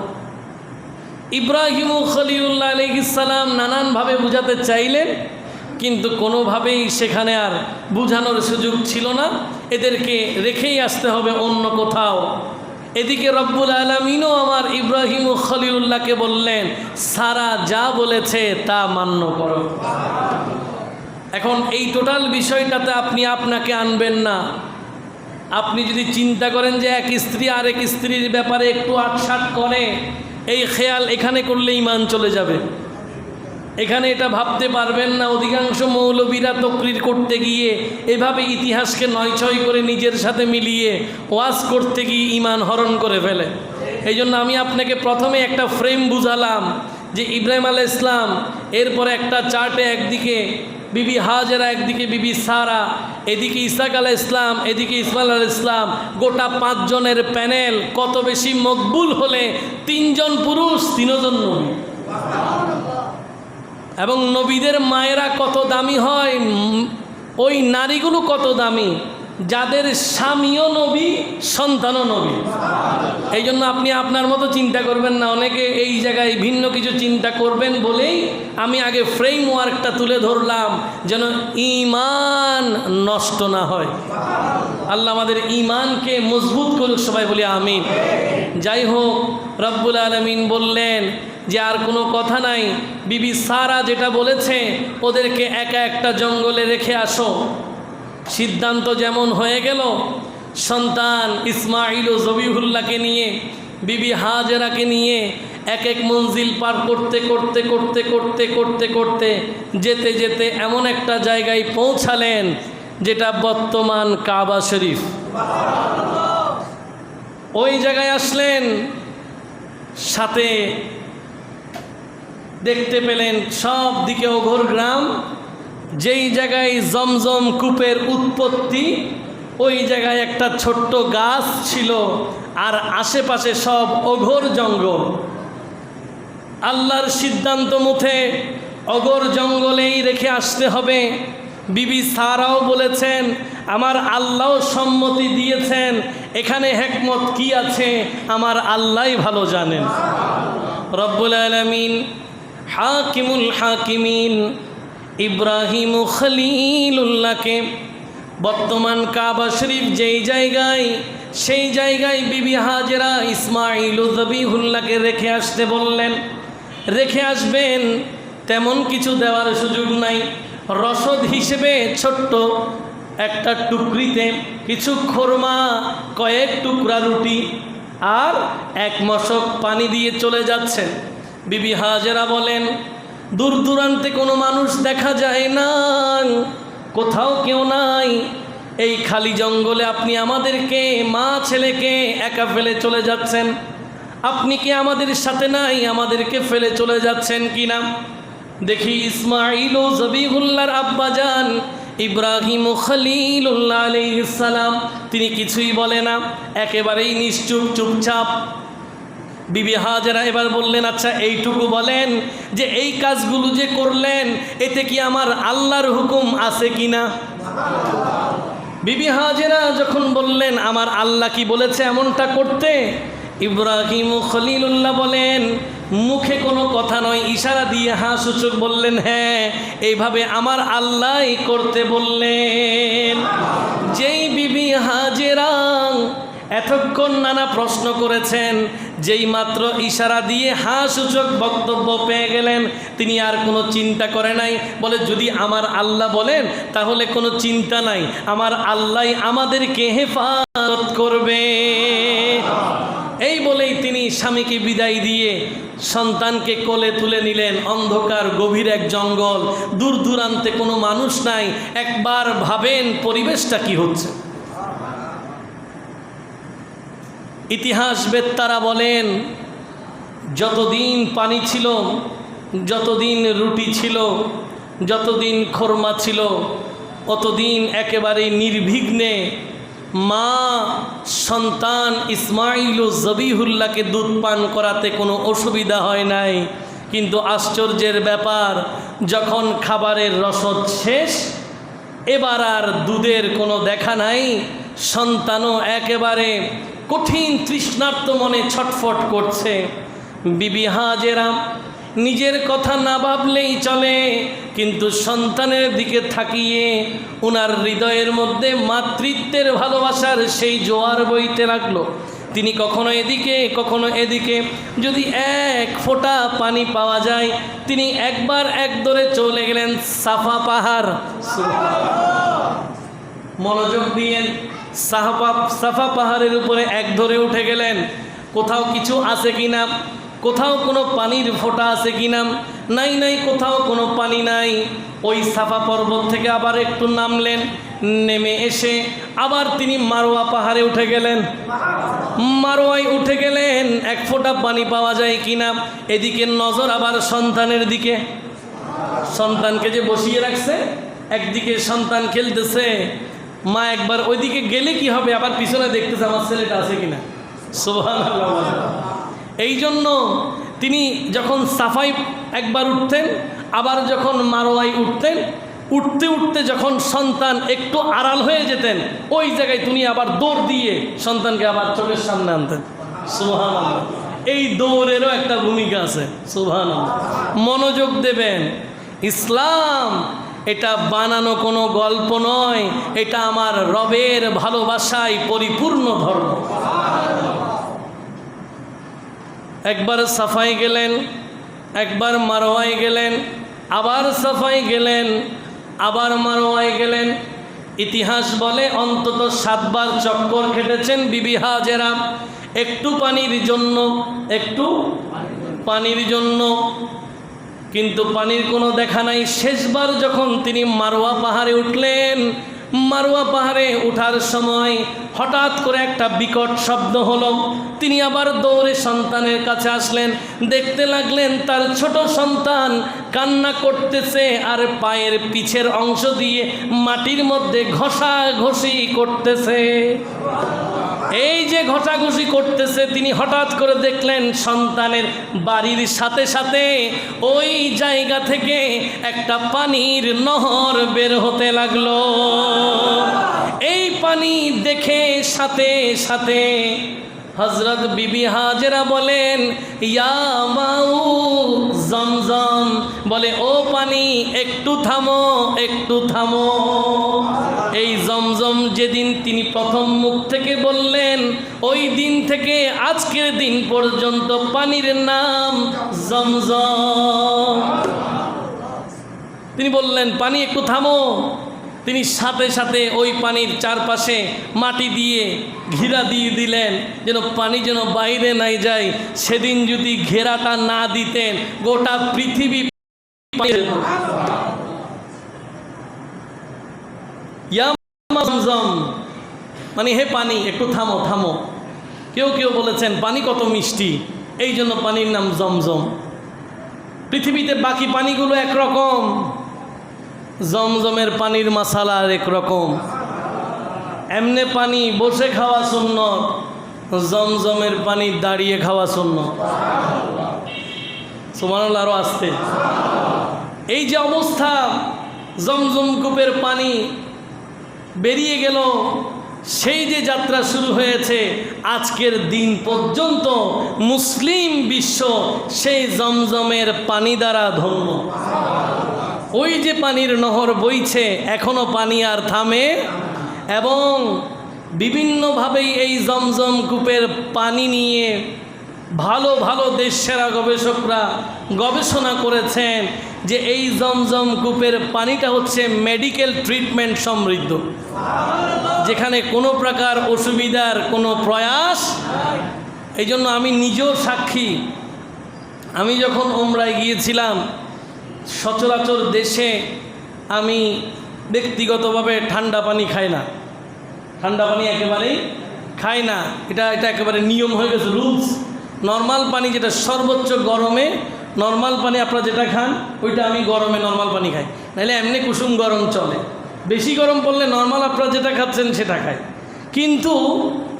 ইব্রাহিম ও খলিলুল্লাহ আলাইহিস সালাম নানানভাবে বুঝাতে চাইলেন, কিন্তু কোনোভাবেই সেখানে আর বুঝানোর সুযোগ ছিল না। এদেরকে রেখেই আসতে হবে অন্য কোথাও। এদিকে রব্বুল আলামিনও আমার ইব্রাহিম ও খলিলুল্লাহকে বললেন, সারা যা বলেছে তা মান্য করো। এখন এই টোটাল বিষয়টাতে আপনি আপনাকে আনবেন না। আপনি যদি চিন্তা করেন যে এক স্ত্রী আরেক স্ত্রীর ব্যাপারে একটু আটসাট করে, এই খেয়াল এখানে করলে ঈমান চলে যাবে। এখানে এটা ভাবতে পারবেন না। অধিকাংশ মৌলবীরা তকরির করতে গিয়ে এভাবে ইতিহাসকে নয়ছয় করে নিজের সাথে মিলিয়ে ওয়াজ করতে গিয়ে ঈমান হরণ করে ফেলে। এই জন্য আমি আপনাকে প্রথমে একটা ফ্রেম বুঝালাম যে ইব্রাহিম আলাইহিস সালাম, এরপরে একটা চার্টে একদিকে বিবি হাজেরা, একদিকে বিবি সারা, এদিকে ইসাক আলাইহিস সালাম, এদিকে ইসমাইল আলাইহিস সালাম, গোটা 5 জনের প্যানেল। কত বেশি মকবুল হলে 3 জন পুরুষ 3 জন নবী। এবং নবীদের মায়েরা কত দামি হয়, ওই নারীগুলো কত দামি যাদের স্বামীও নবী, সন্তানও নবী। এই জন্য আপনি আপনার মতো চিন্তা করবেন না। অনেকে এই জায়গায় ভিন্ন কিছু চিন্তা করবেন বলেই আমি আগে ফ্রেমওয়ার্কটা তুলে ধরলাম, যেন ঈমান নষ্ট না হয়। আল্লাহ আমাদের ঈমানকে মজবুত করুক, সবাই বলি আমিন। যাই হোক, রব্বুল আলামিন বললেন যে আর কোনো কথা নাই, বিবি সারা যেটা বলেছে ওদেরকে একা একটা জঙ্গলে রেখে আসো। সিদ্ধান্ত যেমন হয়ে গেল, সন্তান ইসমাইল ও জবিহুল্লাহকে নিয়ে, বিবি হাজেরাকে নিয়ে এক এক মঞ্জিল পার করতে করতে করতে করতে করতে করতে যেতে যেতে এমন একটা জায়গায় পৌঁছালেন যেটা বর্তমান কাবা শরীফ। ওই জায়গায় আসলেন, সাথে দেখতে পেলেন সব দিকে ওঘর গ্রাম। যেই জায়গায় জমজম কূপের উৎপত্তি, ওই জায়গায় একটা ছোট্ট গাছ ছিল, আর আশেপাশে সব ওঘর জঙ্গল। আল্লাহর সিদ্ধান্ত মতে ওঘর জঙ্গলেই রেখে আসতে হবে। বিবি সারাও বলেছেন, আমার আল্লাহ সম্মতি দিয়েছেন, এখানে হিকমত কি আছে আমার আল্লাহই ভালো জানেন। রব্বুল আলামিন হাকিমুল হাকিমিন ইব্রাহিম ও খলিলুল্লাহকে বর্তমান কাবা শরীফ যেই জায়গায়, সেই জায়গায় বিবি হাজেরা ইসমাইল ও জবিহুল্লাহকে রেখে আসতে বললেন। রেখে আসবেন, তেমন কিছু দেওয়ার সুযোগ নাই। রসদ হিসেবে ছোট্ট একটা টুকরিতে কিছু খোরমা, কয়েক টুকরা রুটি আর 1 মশক পানি দিয়ে চলে যাচ্ছেন। বিবি হাজেরা বলেন, দূর দূরান্তে কোনো মানুষ দেখা যায় না, কোথাও কেউ নাই, এই খালি জঙ্গলে আপনি আমাদেরকে, মা ছেলেকে একা ফেলে চলে যাচ্ছেন। আপনি কি আমাদের সাথে নাই, আমাদেরকে ফেলে চলে যাচ্ছেন কিনা? দেখি ইসমাইল ও জবিহুল্লাহর আব্বাজান ইব্রাহিম খলিলুল্লাহ আলাইহিস সালাম তিনি কিছুই বলে না, একেবারেই নিশ্চুপ চুপচাপ। বিবি হাজেরা এবার বললেন, আচ্ছা এইটুকু বলেন যে এই কাজগুলো যে করলেন এতে কি আমার আল্লাহর হুকুম আছে কিনা? বিবি হাজেরা যখন বললেন আমার আল্লাহ কি বলেছে এমনটা করতে, ইব্রাহিম খলিলুল্লাহ বলেন, মুখে কোনো কথা নয়, ইশারা দিয়ে হাঁ সূচক বললেন, হ্যাঁ এইভাবে আমার আল্লাহই করতে বললেন। যেই বিবি হাজেরা এতক্ষণ নানা প্রশ্ন করেছেন, যেই মাত্র ইশারা দিয়ে হাঁ সূচক বক্তব্য পেয়ে গেলেন, তিনি আর কোনো চিন্তা করে নাই। বলে যদি আমার আল্লাহ বলেন তাহলে কোনো চিন্তা নাই, আমার আল্লাহ আমাদেরকে হেফাজত করবে। এই বলেই তিনি স্বামীকে বিদায় দিয়ে সন্তানকে কোলে তুলে নিলেন। অন্ধকার গভীর এক জঙ্গল, দূর দূরান্তে কোনো মানুষ নাই। একবার ভাবেন পরিবেশটা কি হচ্ছে। ইতিহাসবেত্তারা বলেন, যতদিন পানি ছিল, যতদিন রুটি ছিল, যতদিন খোরমা ছিল, অতদিন একেবারে নির্বিঘ্নে মা সন্তান ইসমাইল ও জবিহুল্লাহকে দুধ পান করাতে কোনো অসুবিধা হয় নাই। কিন্তু আশ্চর্যের ব্যাপার, যখন খাবারের রসদ শেষ, এবার আর দুধের কোনো দেখা নাই। সন্তানও একেবারে কঠিন তৃষ্ণার্ত মনে ছটফট করছে। বিবি হাজেরা নিজের কথা না ভাবলেই চলে, কিন্তু সন্তানের দিকে তাকিয়ে ওনার হৃদয়ের মধ্যে মাতৃত্বের ভালোবাসার সেই জোয়ার বইতে লাগলো। তিনি কখনো এদিকে কখনো এদিকে, যদি এক ফোঁটা পানি পাওয়া যায় তিনি একবার একদরে চলে গেলেন সাফা পাহাড়। মনোযোগ দিয়ে সাফা পাহাড়ের উপরে এক ধরে উঠে গেলেন, কোথাও কিছু আছে কিনা, কোথাও কোনো পানির ফোঁটা আছে কিনা। নাই নাই, কোথাও কোনো পানি নাই। ওই সাফা পর্বত থেকে আবার একটু নামলেন, নেমে এসে আবার তিনি মারোয়া পাহাড়ে উঠে গেলেন। মারোয়ায় উঠে গেলেন, এক ফোঁটা পানি পাওয়া যায় কিনা। এদিকে নজর আবার সন্তানের দিকে, সন্তানকে যে বসিয়ে রাখছে, একদিকে সন্তান খেলতেছে, মা একবার ওইদিকে গেলে কি হবে, আবার পিছনে দেখতেছে আমার ছেলেটা আছে কিনা। সুবহানাল্লাহ। এই জন্য তিনি যখন সাফাই একবার উঠতেন, আবার যখন মারোয়ায় উঠতেন, উঠতে উঠতে যখন সন্তান একটু আড়াল হয়ে যেতেন, ওই জায়গায় তিনি আবার দৌড় দিয়ে সন্তানকে আবার চোখের সামনে আনতেন। সুবহানাল্লাহ। এই দৌড়েরও একটা ভূমিকা আছে। সুবহানাল্লাহ। মনোযোগ দেবেন, ইসলাম এটা বানানো কোনো গল্প নয়, এটা আমার রবের ভালোবাসায় পরিপূর্ণ ধর্ম। একবার সাফাই গেলেন, একবার মারোয়ায় গেলেন, আবার সাফাই গেলেন, আবার মারোয়ায় গেলেন। ইতিহাস বলে অন্তত 7 বার চক্কর কেটেছেন বিবি হাজেরা, একটু পানির জন্য, একটু পানির জন্য, কিন্তু পানির কোনো দেখা নাই। শেষবার যখন তিনি মারোয়া পাহাড়ে উঠলেন, মারোয়া পাহাড়ে ওঠার সময় হঠাৎ করে একটা বিকট শব্দ হলো। তিনি আবার দৌড়ে সন্তানের কাছে আসলেন, দেখতে লাগলেন তার ছোট সন্তান কান্না করতেছে আর পায়ের পিছের অংশ দিয়ে মাটির মধ্যে ঘষাঘষি করতেছে। এই যে ঘষাঘষি করতেছে, তিনি হঠাৎ করে দেখলেন সন্তানের বাড়ির সাথে সাথে ওই জায়গা থেকে একটা পানির নহর বের হতে লাগলো। এই পানি দেখে সাথে সাথে হযরত বিবি হাজেরা বলেন, ইয়া মাউ জমজম, বলে ও পানি একটু থামো, একটু থামো। এই জমজম যেদিন তিনি প্রথম মুখ থেকে বললেন, ওই দিন থেকে আজকের দিন পর্যন্ত পানির নাম জমজম। তিনি বললেন পানি একটু থামো, তিনি সাথে সাথে ওই পানির চারপাশে মাটি দিয়ে ঘেরা দিয়ে দিলেন, যেন পানি যেন বাইরে নাই যায়। সেদিন যদি ঘেরাটা না দিতেন গোটা পৃথিবী মানে হে পানি একটু থামো থামো। কেউ কেউ বলেছেন পানি কত মিষ্টি, এই জন্য পানির নাম জমজম। পৃথিবীতে বাকি পানিগুলো একরকম, জমজমের পানির মাসালা আর এক রকম। এমনে পানি বসে খাওয়া সুন্নত, জমজমের পানি দাঁড়িয়ে খাওয়া সুন্নত। সুবহানাল্লাহ, আরো আসতে। এই যে অবস্থা, জমজম কূপের পানি বেরিয়ে গেল, সেই যে যাত্রা শুরু হয়েছে আজকের দিন পর্যন্ত মুসলিম বিশ্ব সেই জমজমের পানি দ্বারা ধন্য। ওই যে পানির নহর বইছে, এখনো পানি আর থামে, এবং বিভিন্নভাবেই এই জমজম কূপের পানি নিয়ে ভালো ভালো দেশসেরা গবেষকরা গবেষণা করেছেন যে এই জমজম কূপের পানিটা হচ্ছে মেডিকেল ট্রিটমেন্ট সমৃদ্ধ, যেখানে কোনো প্রকার অসুবিধার কোনো প্রয়াস। এই জন্য আমি নিজেও সাক্ষী। আমি যখন উমরায় গিয়েছিলাম, সচরাচর দেশে আমি ব্যক্তিগতভাবে ঠান্ডা পানি খাই না, ঠান্ডা পানি একেবারেই খাই না। এটা একেবারে নিয়ম হয়ে গেছে, রুলস। নর্মাল পানি যেটা সর্বোচ্চ গরমে, নর্মাল পানি আপনারা যেটা খান ওইটা আমি গরমে নর্মাল পানি খাই, নাহলে এমনি কুসুম গরম চলে। বেশি গরম পড়লে নর্মাল আপনারা যেটা খাচ্ছেন সেটা খাই। কিন্তু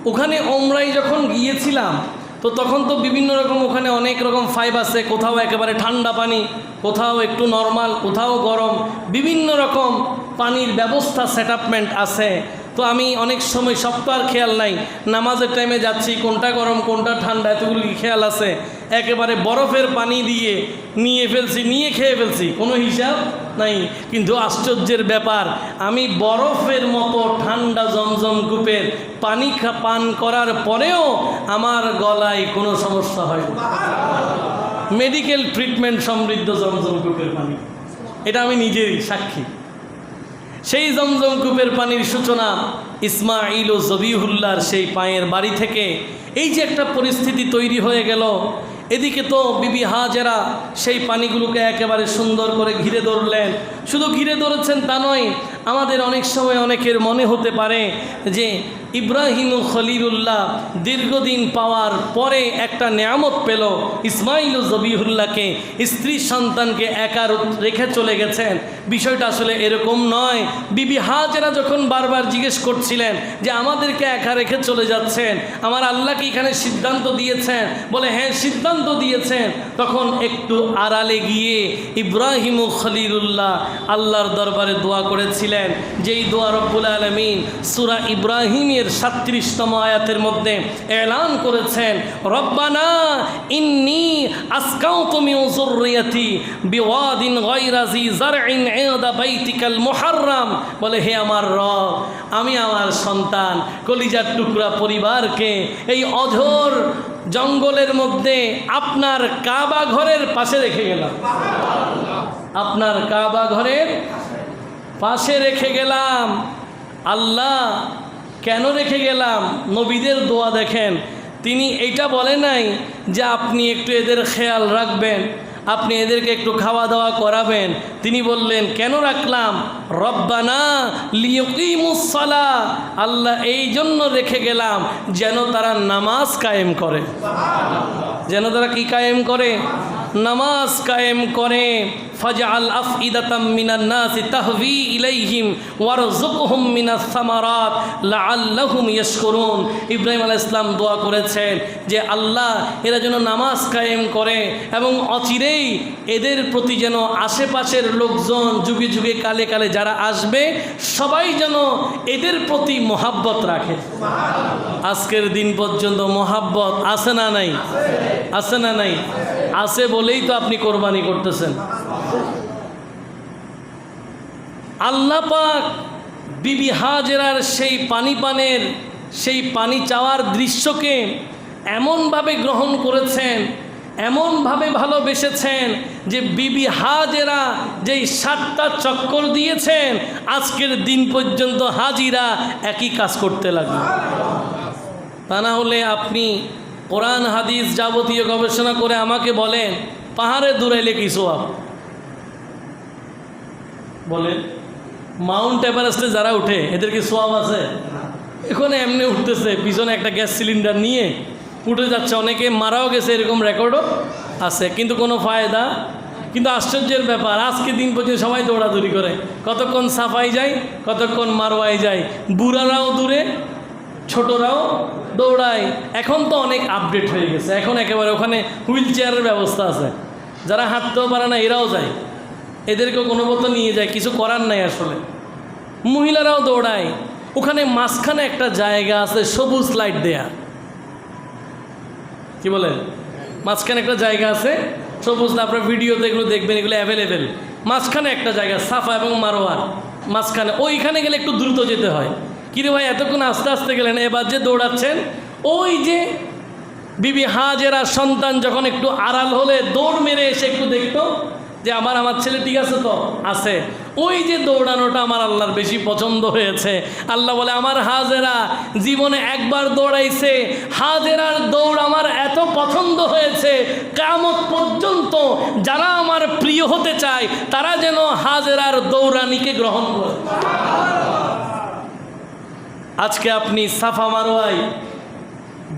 ওখানে ওমরায় যখন গিয়েছিলাম, তো তখন তো বিভিন্ন রকম ওখানে অনেক রকম ফাইভ আছে, কোথাও একেবারে ঠান্ডা পানি, কোথাও একটু নর্মাল, কোথাও গরম, বিভিন্ন রকম পানির ব্যবস্থা সেটআপমেন্ট আছে। তো আমি অনেক সময় সব তো আর খেয়াল নাই, নামাজের টাইমে যাচ্ছি, কোনটা গরম কোনটা ঠান্ডা এতগুলো কি খেয়াল আছে? একেবারে বরফের পানি দিয়ে নিয়ে খেয়ে ফেলছি, কোনো হিসাব নাই। কিন্তু আশ্চর্যের ব্যাপার, আমি বরফের মতো ঠান্ডা জমজম কূপের পানি পান করার পরেও আমার গলায় কোনো সমস্যা হয় না। মেডিকেল ট্রিটমেন্ট সমৃদ্ধ জমজম কূপের পানি, এটা আমি নিজেই সাক্ষী। সেই জমজম কূপের পানির সূচনা ইসমাইল ও জবিহুল্লাহর সেই পায়ের বাড়ি থেকে। এই যে একটা পরিস্থিতি তৈরি হয়ে গেল, এদিকে তো বিবি হাজেরা সেই পানিগুলোকে একেবারে সুন্দর করে ঘিরে ধরলেন। শুধু ঘিরে ধরেছেন তা নয়, আমাদের অনেক সময় অনেকের মনে হতে পারে যে ইব্রাহিম ও খলিলুল্লাহ দীর্ঘদিন পাওয়ার পরে একটা নেয়ামত পেল, ইসমাইল ও জবিহুল্লাহকে, স্ত্রী সন্তানকে একা রেখে চলে গেছেন। বিষয়টা আসলে এরকম নয়। বিবি হাজেরা যখন বারবার জিজ্ঞেস করছিলেন যে আমাদেরকে একা রেখে চলে যাচ্ছেন, আমার আল্লাহ কি এখানে সিদ্ধান্ত দিয়েছেন? বলে হ্যাঁ সিদ্ধান্ত দিয়েছেন। তখন একটু আড়ালে গিয়ে ইব্রাহিম ও খলিলুল্লাহ আল্লাহর দরবারে দোয়া করেছিলেন, যেই দোয়া রব্বুল আলামিন সূরা ইব্রাহিমের 37তম আয়াতের মধ্যে এলান করেছেন, রব্বানা ইন্নী আসকাউতু মিন যুররিয়াতি বিওয়াদিন গায়রা জি যারইন ইনদা বাইতিকাল মুহাররাম। বলে হে আমার রব, আমি আমার সন্তান, কলিজার টুকরা পরিবারকে এই অঝোর জঙ্গলের মধ্যে আপনার কাবা ঘরের পাশে রেখে গেলাম। আপনার কাবা ঘরের পাশে রেখে গেলাম। আল্লাহ কেন রেখে গেলাম? নবীদের দোয়া দেখেন, তিনি এইটা বলে নাই যে আপনি একটু এদের খেয়াল রাখবেন, আপনি এদেরকে একটু খাওয়া দাওয়া করাবেন। তিনি বললেন কেন রাখলাম? রব্বানা লিয়ুকিমুস সালাহ, আল্লাহ এই জন্য রেখে গেলাম যেন তারা নামাজ কায়েম করে। যেন তারা কি কায়েম করে? নামাজ কায়েম করে। ফাজআল আফইদাতাম মিনান নাসি তাহভি ইলাইহিম ওয়ারযুকহুম মিনাস সামারাত লাআল্লাহুম ইয়াশকুরুন। ইব্রাহিম আলাইহিস সালাম দোয়া করেছেন যে আল্লাহ এরা যেন নামাজ কায়েম করে এবং অচিরেই এদের প্রতি যেন আশেপাশের লোকজন যুগে যুগে কালে কালে যারা আসবে সবাই যেন এদের প্রতি মহাব্বত রাখে। আজকের দিন পর্যন্ত মহাব্বত আছে না নাই? আছে না নাই? আছে বলেই তো আপনি কোরবানি করতেছেন। আল্লাহ পাক বিবি হাজেরার সেই পানি পানের, সেই পানি চাওয়ার দৃশ্যকে এমনভাবে গ্রহণ করেছেন, এমনভাবে ভালোবেসেছেন যে বিবি হাজেরা যেই 7টা চক্কর দিয়েছেন, আজকের দিন পর্যন্ত হাজিরা একই কাজ করতে লাগলো। তা না হলে আপনি কোরআন হাদিস যাবতীয় গবেষণা করে আমাকে বলেন পাহাড়ে দূরাইলে কি সোয়াব? বলেন মাউন্ট এভারেস্টে যারা উঠে এদের কি সোয়াব আছে? এখানে এমনি উঠতেছে, পিছনে একটা গ্যাস সিলিন্ডার নিয়ে উঠে যাচ্ছে, অনেকে মারাও গেছে, এরকম রেকর্ডও আছে, কিন্তু কোনো ফায়দা কিন্তু আশ্চর্যের ব্যাপার, আজকে দিন পর্যন্ত সবাই দৌড়াদৌড়ি করে, কতক্ষণ সাফাই যায়, কতক্ষণ মারওয়াই যায়, বুড়ারাও দূরে, ছোটরাও দৌড়ায়। এখন তো অনেক আপডেট হয়ে গেছে, এখন একেবারে ওখানে হুইল চেয়ারের ব্যবস্থা আছে, যারা হাঁটতেও পারে না এরাও যায়, এদেরকেও কোনো মতো নিয়ে যায়, কিছু করার নাই আসলে। মহিলারাও দৌড়ায়, ওখানে মাঝখানে একটা জায়গা আছে সবুজ লাইট দেয়া, কি বলেন, মাঝখানে একটা জায়গা আছে সবুজ, আপনার ভিডিওতে এগুলো দেখবেন, এগুলো অ্যাভেলেবেল। মাঝখানে একটা জায়গা সাফা এবং মারওয়ার মাঝখানে, ওইখানে গেলে একটু দ্রুত যেতে হয়। কিরে ভাই এতক্ষণ আস্তে আস্তে গেলেন, এবার যে দৌড়াচ্ছেন, ওই যে বিবি হাজেরা সন্তান যখন একটু আড়াল হলে দৌড় মেরে এসে একটু দেখতো যে আমার ছেলে ঠিক আছে তো আছে, ওই যে দৌড়ানোটা আমার আল্লাহর বেশি পছন্দ হয়েছে। আল্লাহ বলে আমার হাজেরা জীবনে একবার দৌড়াইছে, হাজেরার দৌড় আমার এত পছন্দ হয়েছে, কিয়ামত পর্যন্ত যারা আমার প্রিয় হতে চায় তারা যেন হাজেরার দৌড়ানিকে গ্রহণ করে। আজকে আপনি সাফা মারওয়ায়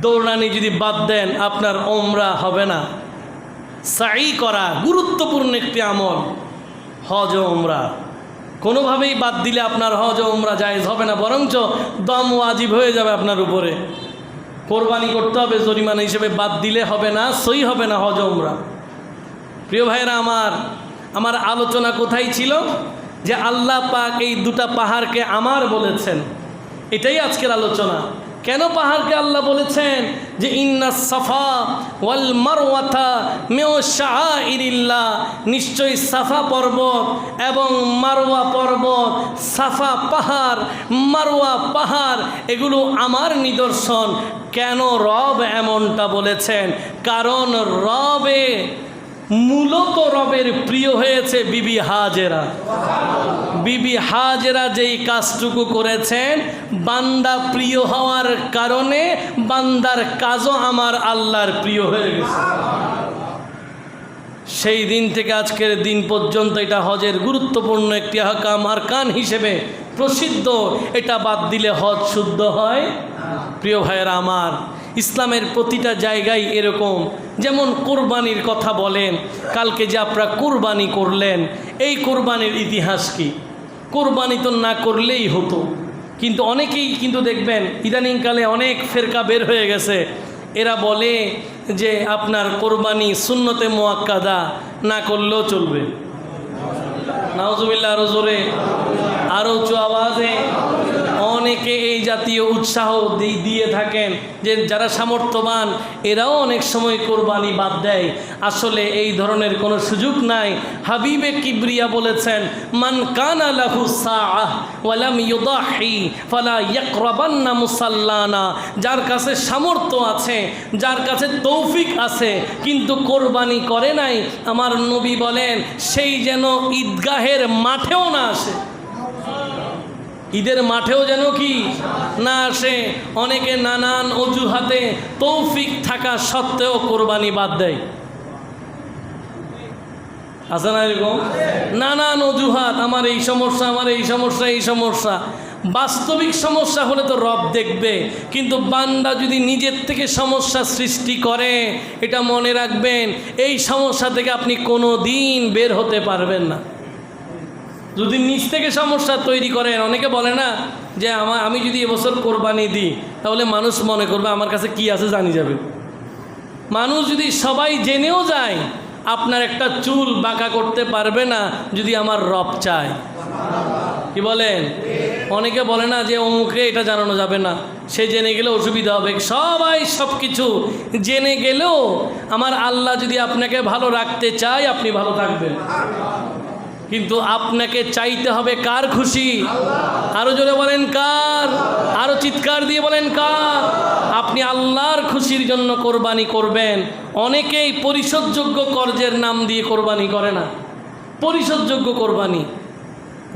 দৌড়ানি যদি বাদ দেন, আপনার ওমরা হবে না। সাই করা গুরুত্বপূর্ণ একটি আমল, হজ ও ওমরা কোনোভাবেই বাদ দিলে আপনার হজ ও ওমরা জায়েজ হবে না, বরঞ্চ দম ওয়াজিব হয়ে যাবে আপনার উপরে, কোরবানি করতে হবে জরিমানা হিসেবে, বাদ দিলে হবে না, সই হবে না হজ ও ওমরা। প্রিয় ভাইরা আমার আলোচনা কোথায় ছিল, যে আল্লাহ পাক এই দুটা পাহাড়কে আমার বলেছেন, এটাই আজকের আলোচনা। কেন পাহাড়কে আল্লাহ বলেছেন যে ইন্না সাফা ওয়াল মারওয়াতা মিন শাআইরিল্লাহ, নিশ্চয়ই সাফা পর্বত এবং মারওয়া পর্বত, সাফা পাহাড় মারওয়া পাহাড় এগুলো আমার নিদর্শন। কেন রব এমনটা বলেছেন? কারণ মূলত রবের প্রিয় হয়েছে বিবি হাজেরা। বিবি হাজেরা যেই কাজটুকু করেছেন, বান্দা প্রিয় হওয়ার কারণে বান্দার কাজও আমার আল্লাহর প্রিয় হয়ে গেছে। সেই দিন থেকে আজকের দিন পর্যন্ত এটা হজের গুরুত্বপূর্ণ একটি আহকাম আরকান হিসেবে প্রসিদ্ধ। এটা বাদ দিলে হজ শুদ্ধ হয়? প্রিয় ভাইয়েরা আমার, ইসলামের প্রতিটা জায়গায় এরকম। যেমন কোরবানির কথা বলেন, কালকে যে আপনারা কোরবানি করলেন, এই কোরবানির ইতিহাস কি? কোরবানি তো না করলেই হতো, কিন্তু অনেকেই কিন্তু দেখবেন ইদানিংকালে অনেক ফেরকা বের হয়ে গেছে, এরা বলে যে আপনার কোরবানি সুন্নতে মুআক্কাদা, না করলেও চলবে। নাউজুবিল্লাহ, আরো জোরে, আরো উঁচু আওয়াজে। অনেকে এই জাতীয় উৎসাহ দিয়ে থাকেন যে যারা সামর্থ্যবান এরাও অনেক সময় কোরবানি বাদ দেয়। আসলে এই ধরনের কোনো সুযোগ নাই। হাবিবে কিবরিয়া বলেছেন, মান কানা লাহু সাআহ ওয়া লাম ইউদাহি ফালা ইয়াকরাবান্না মুসাল্লানা। যার কাছে সামর্থ্য আছে, যার কাছে তৌফিক আছে, কিন্তু কোরবানি করে নাই, আমার নবী বলেন সেই যেন ঈদগাহের মাঠেও না আসে, ঈদের মাঠেও যেন কি না আসে। অনেকে নানান অজুহাতে তৌফিক থাকা সত্ত্বেও কোরবানি বাদ দেয়, আছে না এরকম? নানান অজুহাত, আমার এই সমস্যা, আমার এই সমস্যা, এই সমস্যা। বাস্তবিক সমস্যা হলে তো রব দেখবে, কিন্তু বান্দা যদি নিজের থেকে সমস্যা সৃষ্টি করে, এটা মনে রাখবেন, এই সমস্যা থেকে আপনি কোনো দিন বের হতে পারবেন না। যদি নিজ থেকে সমস্যা তৈরি করেন, অনেকে বলে না যে আমি যদি এবছর কোরবানি দিই তাহলে মানুষ মনে করবে আমার কাছে কি আছে জানি যাবে। মানুষ যদি সবাই জেনেও যায়, আপনার একটা চুল বাঁকা করতে পারবে না যদি আমার রব চায়। কি বলেন? অনেকে বলে না যে অমুকে এটা জানানো যাবে না, সে জেনে গেলে অসুবিধা হবে। সবাই সব কিছু জেনে গেলেও আমার আল্লাহ যদি আপনাকে ভালো রাখতে চায়, আপনি ভালো থাকবেন। কিন্তু আপনাকে চাইতে হবে কার খুশি? আরো জোরে বলেন কার? আরো চিৎকার দিয়ে বলেন কার? আপনি আল্লাহর খুশির জন্য কোরবানি করবেন। অনেকেই পরিশোধযোগ্য কর্জের নাম দিয়ে কোরবানি করে না। পরিশোধযোগ্য কোরবানি,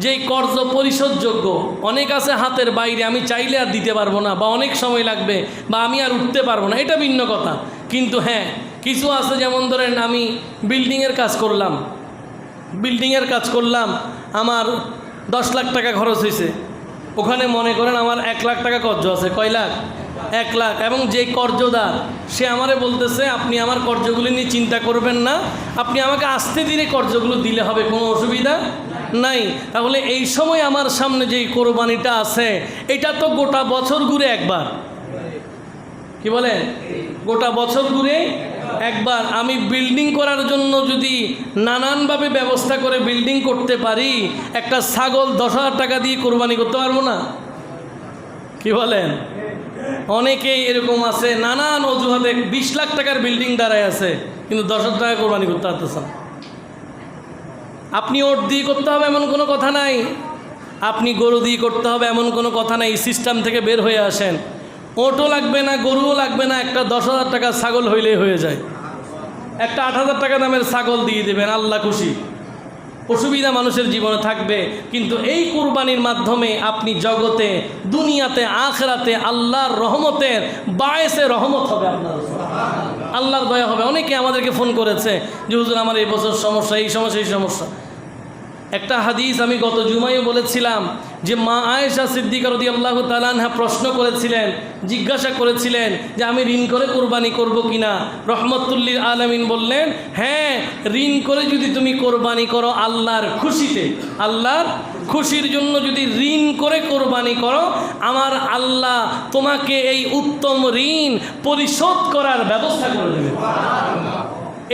যেই কর্জ পরিশোধযোগ্য, অনেক আছে হাতের বাইরে, আমি চাইলে আর দিতে পারবো না, বা অনেক সময় লাগবে, বা আমি আর উঠতে পারবো না, এটা ভিন্ন কথা। কিন্তু হ্যাঁ, কিছু আছে, যেমন ধরেন আমি বিল্ডিংয়ের কাজ করলাম, আমার 10 লাখ টাকা খরচ হয়েছে, ওখানে মনে করেন আমার 1 লাখ টাকা কর্জ আছে। কয় লাখ? 1 লাখ। এবং যে কর্জদার সে আমারে বলতেছে আপনি আমার কর্জগুলি নিয়ে চিন্তা করবেন না, আপনি আমাকে আস্তে ধীরে কর্জগুলো দিলে হবে, কোনো অসুবিধা নাই। তাহলে এই সময় আমার সামনে যেই কোরবানিটা আছে এটা তো গোটা বছর ঘুরে একবার, কি বলেন, গোটা বছর ঘুরে একবার। আমি বিল্ডিং করার জন্য যদি নানানভাবে ব্যবস্থা করে বিল্ডিং করতে পারি, একটা ছাগল 10,000 টাকা দিয়ে কোরবানি করতে পারবো না? কি বলেন? অনেকেই এরকম আছে নানান অজুহাতে 20 লাখ টাকার বিল্ডিং দাঁড়ায় আছে, কিন্তু 10,000 টাকা কোরবানি করতে পারতেছে না। আপনি ওট দিয়ে করতে হবে এমন কোনো কথা নাই, আপনি গরু দিয়ে করতে হবে এমন কোনো কথা নাই। সিস্টেম থেকে বের হয়ে আসেন, ওটও লাগবে না, গরুও লাগবে না, একটা 10,000 টাকার ছাগল হইলেই হয়ে যায়। একটা 8,000 টাকা দামের ছাগল দিয়ে দেবেন, আল্লাহ খুশি। অসুবিধা মানুষের জীবনে থাকবে, কিন্তু এই কুরবানির মাধ্যমে আপনি জগতে, দুনিয়াতে, আখিরাতে আল্লাহর রহমতের বায়েসে রহমত হবে, আপনার আল্লাহর দয়া হবে। অনেকে আমাদেরকে ফোন করেছে যে হুজুর আমার এই বছর সমস্যা, এই সমস্যা, এই সমস্যা। একটা হাদিস আমি গত জুমায়ও বলেছিলাম যে মা আয়েশা সিদ্দিকা রাদিয়াল্লাহু তাআলা আনহা প্রশ্ন করেছিলেন, জিজ্ঞাসা করেছিলেন যে আমি ঋণ করে কোরবানি করব কিনা। রহমতুল্লিল আলামিন বললেন, হ্যাঁ, ঋণ করে যদি তুমি কোরবানি করো আল্লাহর খুশিতে, আল্লাহর খুশির জন্য যদি ঋণ করে কোরবানি করো, আমার আল্লাহ তোমাকে এই উত্তম ঋণ পরিশোধ করার ব্যবস্থা করে দেবে।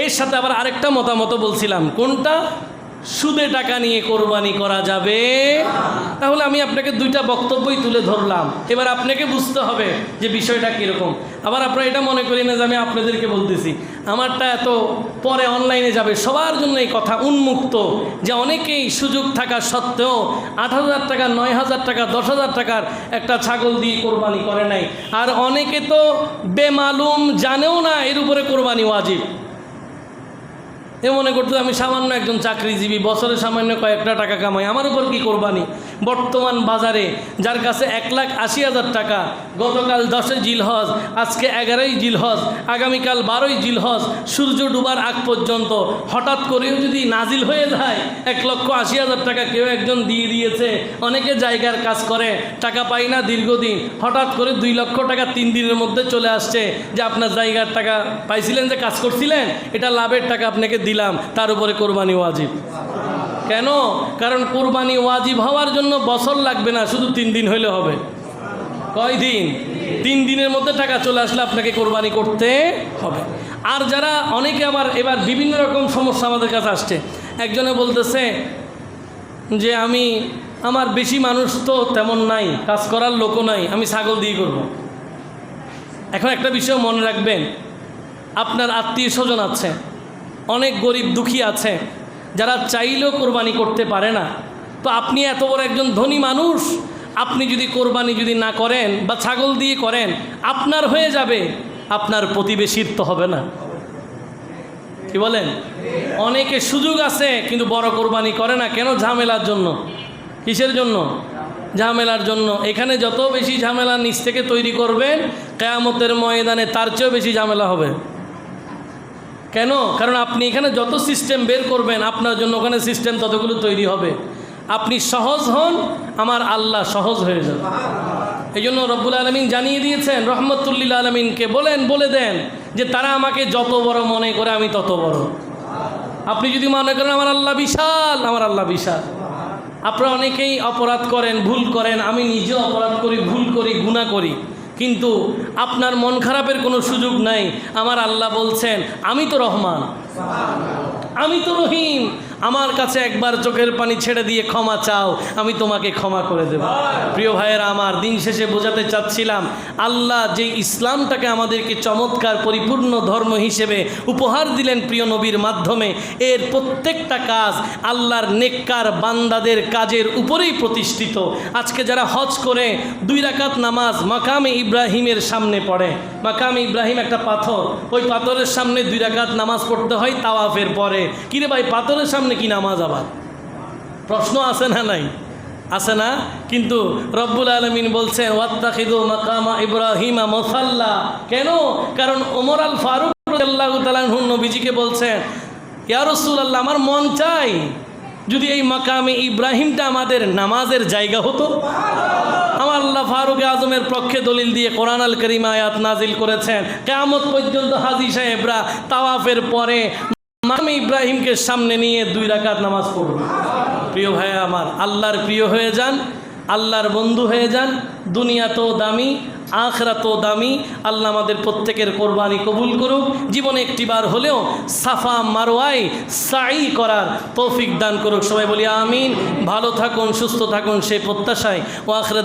এর সাথে আবার আরেকটা মতামত বলছিলাম, কোনটা? সুদে টাকা নিয়ে কোরবানি করা যাবে। তাহলে আমি আপনাকে 2টা বক্তব্যই তুলে ধরলাম, এবার আপনাকে বুঝতে হবে যে বিষয়টা কীরকম। আবার আপনারা এটা মনে করি না যে আমি আপনাদেরকে বলতেছি, আমারটা এত পরে অনলাইনে যাবে, সবার জন্য এই কথা উন্মুক্ত যে অনেকেই সুযোগ থাকা সত্ত্বেও 8,000 টাকা, 9,000 টাকা, 10,000 টাকার একটা ছাগল দিয়ে কোরবানি করে নাই। আর অনেকে তো বেমালুম জানেও না এর উপরে কোরবানি ওয়াজিব। এ মনে করতে আমি সামান্য একজন চাকরিজীবী, বছরে সামান্য কয়েকটা টাকা কামাই, আমার উপর কি কোরবানি? বর্তমান বাজারে যার কাছে 1,80,000 টাকা, গতকাল 10 জিলহজ, আজকে 11 জিলহজ, আগামীকাল 12 জিলহজ, সূর্য ডুবার আগ পর্যন্ত হঠাৎ করেও যদি নাজিল হয়ে যায় 1,80,000 টাকা কেউ একজন দিয়ে দিয়েছে। অনেকে জায়গার কাজ করে, টাকা পাই না দীর্ঘদিন, হঠাৎ করে 2 লক্ষ টাকা 3 দিনের মধ্যে চলে আসছে যে আপনার জায়গার টাকা পাইছিলেন, যে কাজ করছিলেন, এটা লাভের টাকা আপনাকে দিলাম, তার উপরে কোরবানি ওয়াজিব। কেন? কারণ কোরবানি ওয়াজিব হওয়ার জন্য বছর লাগবে না, শুধু 3 দিন হইলে হবে। কয় দিন? 3 দিনের মধ্যে টাকা চলে আসলে আপনাকে কোরবানি করতে হবে। আর যারা অনেকে আবার এবার বিভিন্ন রকম সমস্যা আমাদের কাছে আসছে, একজনে বলতেছে যে আমার বেশি মানুষ তো তেমন নাই, কাজ করার লোকও নাই, আমি ছাগল দিয়ে করব। এখন একটা বিষয় মনে রাখবেন, আপনার আত্মীয় স্বজন আছে, অনেক গরিব দুঃখী আছে যারা চাইলেও কোরবানি করতে পারে না। তো আপনি এত বড় একজন ধনী মানুষ, আপনি যদি কোরবানি যদি না করেন বা ছাগল দিয়ে করেন, আপনার হয়ে যাবে, আপনার প্রতিবেশীর তো হবে না। কি বলেন? অনেকে সুযোগ আছে কিন্তু বড় কোরবানি করে না, কেন? ঝামেলার জন্য। কিসের জন্য? ঝামেলার জন্য। এখানে যত বেশি ঝামেলা নিজ থেকে তৈরি করবেন, কিয়ামতের ময়দানে তার চেয়েও বেশি ঝামেলা হবে। কেন? কারণ আপনি এখানে যত সিস্টেম বের করবেন, আপনার জন্য ওখানে সিস্টেম ততগুলো তৈরি হবে। আপনি সহজ হন, আমার আল্লাহ সহজ হয়ে যাবে। এই জন্য রব্বুল আলামিন জানিয়ে দিয়েছেন, রহমতুল্লিল আলামিনকে বলে দেন যে তারা আমাকে যত বড় মনে করে আমি তত বড়। আপনি যদি মনে করেন আমার আল্লাহ বিশাল, আমার আল্লাহ বিশাল। আপনারা অনেকেই অপরাধ করেন, ভুল করেন, আমি নিজেও অপরাধ করি, ভুল করি, গুনাহ করি, কিন্তু আপনার মন খারাপের কোনো সুযোগ নাই। আমার আল্লাহ বলছেন আমি তো রহমান, আমি তো রহিম, আমার কাছে একবার চোখের পানি ছেড়ে দিয়ে ক্ষমা চাও, আমি তোমাকে ক্ষমা করে দেব। প্রিয় ভাইয়েরা আমার, দিন শেষে বোঝাতে চাচ্ছিলাম, আল্লাহ যে ইসলামটাকে আমাদেরকে চমৎকার পরিপূর্ণ ধর্ম হিসেবে উপহার দিলেন প্রিয় নবীর মাধ্যমে, এর প্রত্যেকটা কাজ আল্লাহর নেককার বান্দাদের কাজের উপরেই প্রতিষ্ঠিত। আজকে যারা হজ করে 2 রাকাত নামাজ মাকামে ইব্রাহিমের সামনে পড়ে, মাকামে ইব্রাহিম একটা পাথর, ওই পাথরের সামনে 2 রাকাত নামাজ পড়তে হয় তাওয়াফের পরে। কিরে ভাই, পাথরের সামনে কি নামাজ? আবার প্রশ্ন আছে না? নাই, আছে না? কিন্তু রব্বুল আলামিন বলছেন ওয়াত্তাখিযু মাকামা ইব্রাহিমা মুসাল্লা। কেন? কারণ ওমর আল ফারুক রাদিয়াল্লাহু তাআলা আনহু নবীজিকে বলছেন, ইয়া রাসূলুল্লাহ, আমার মন চাই যদি এই মাকামে ইব্রাহিমটা আমাদের নামাজের জায়গা হতো। আমার আল্লাহ ফারুক আজমের পক্ষে দলিল দিয়ে কোরআন আল কারীম আয়াত নাজিল করেছেন, কিয়ামত পর্যন্ত হাজী সাহেবরা তাওয়াফের পরে মাকাম ইব্রাহিমকে সামনে নিয়ে 2 রাকাত নামাজ পড়বে। প্রিয় ভাই আমার, আল্লাহর প্রিয় হয়ে যান, আল্লাহর বন্ধু হয়ে যান। দুনিয়া তো দামি, আখিরাতও দামি। আল্লাহ আমাদের প্রত্যেকের কোরবানি কবুল করুক। জীবনে একটিবার হলেও সাফা মারওয়ায় সাই করার তৌফিক দান করুক। সবাই বলি আমিন। ভালো থাকুন, সুস্থ থাকুন সেই প্রত্যাশায়। ও আখির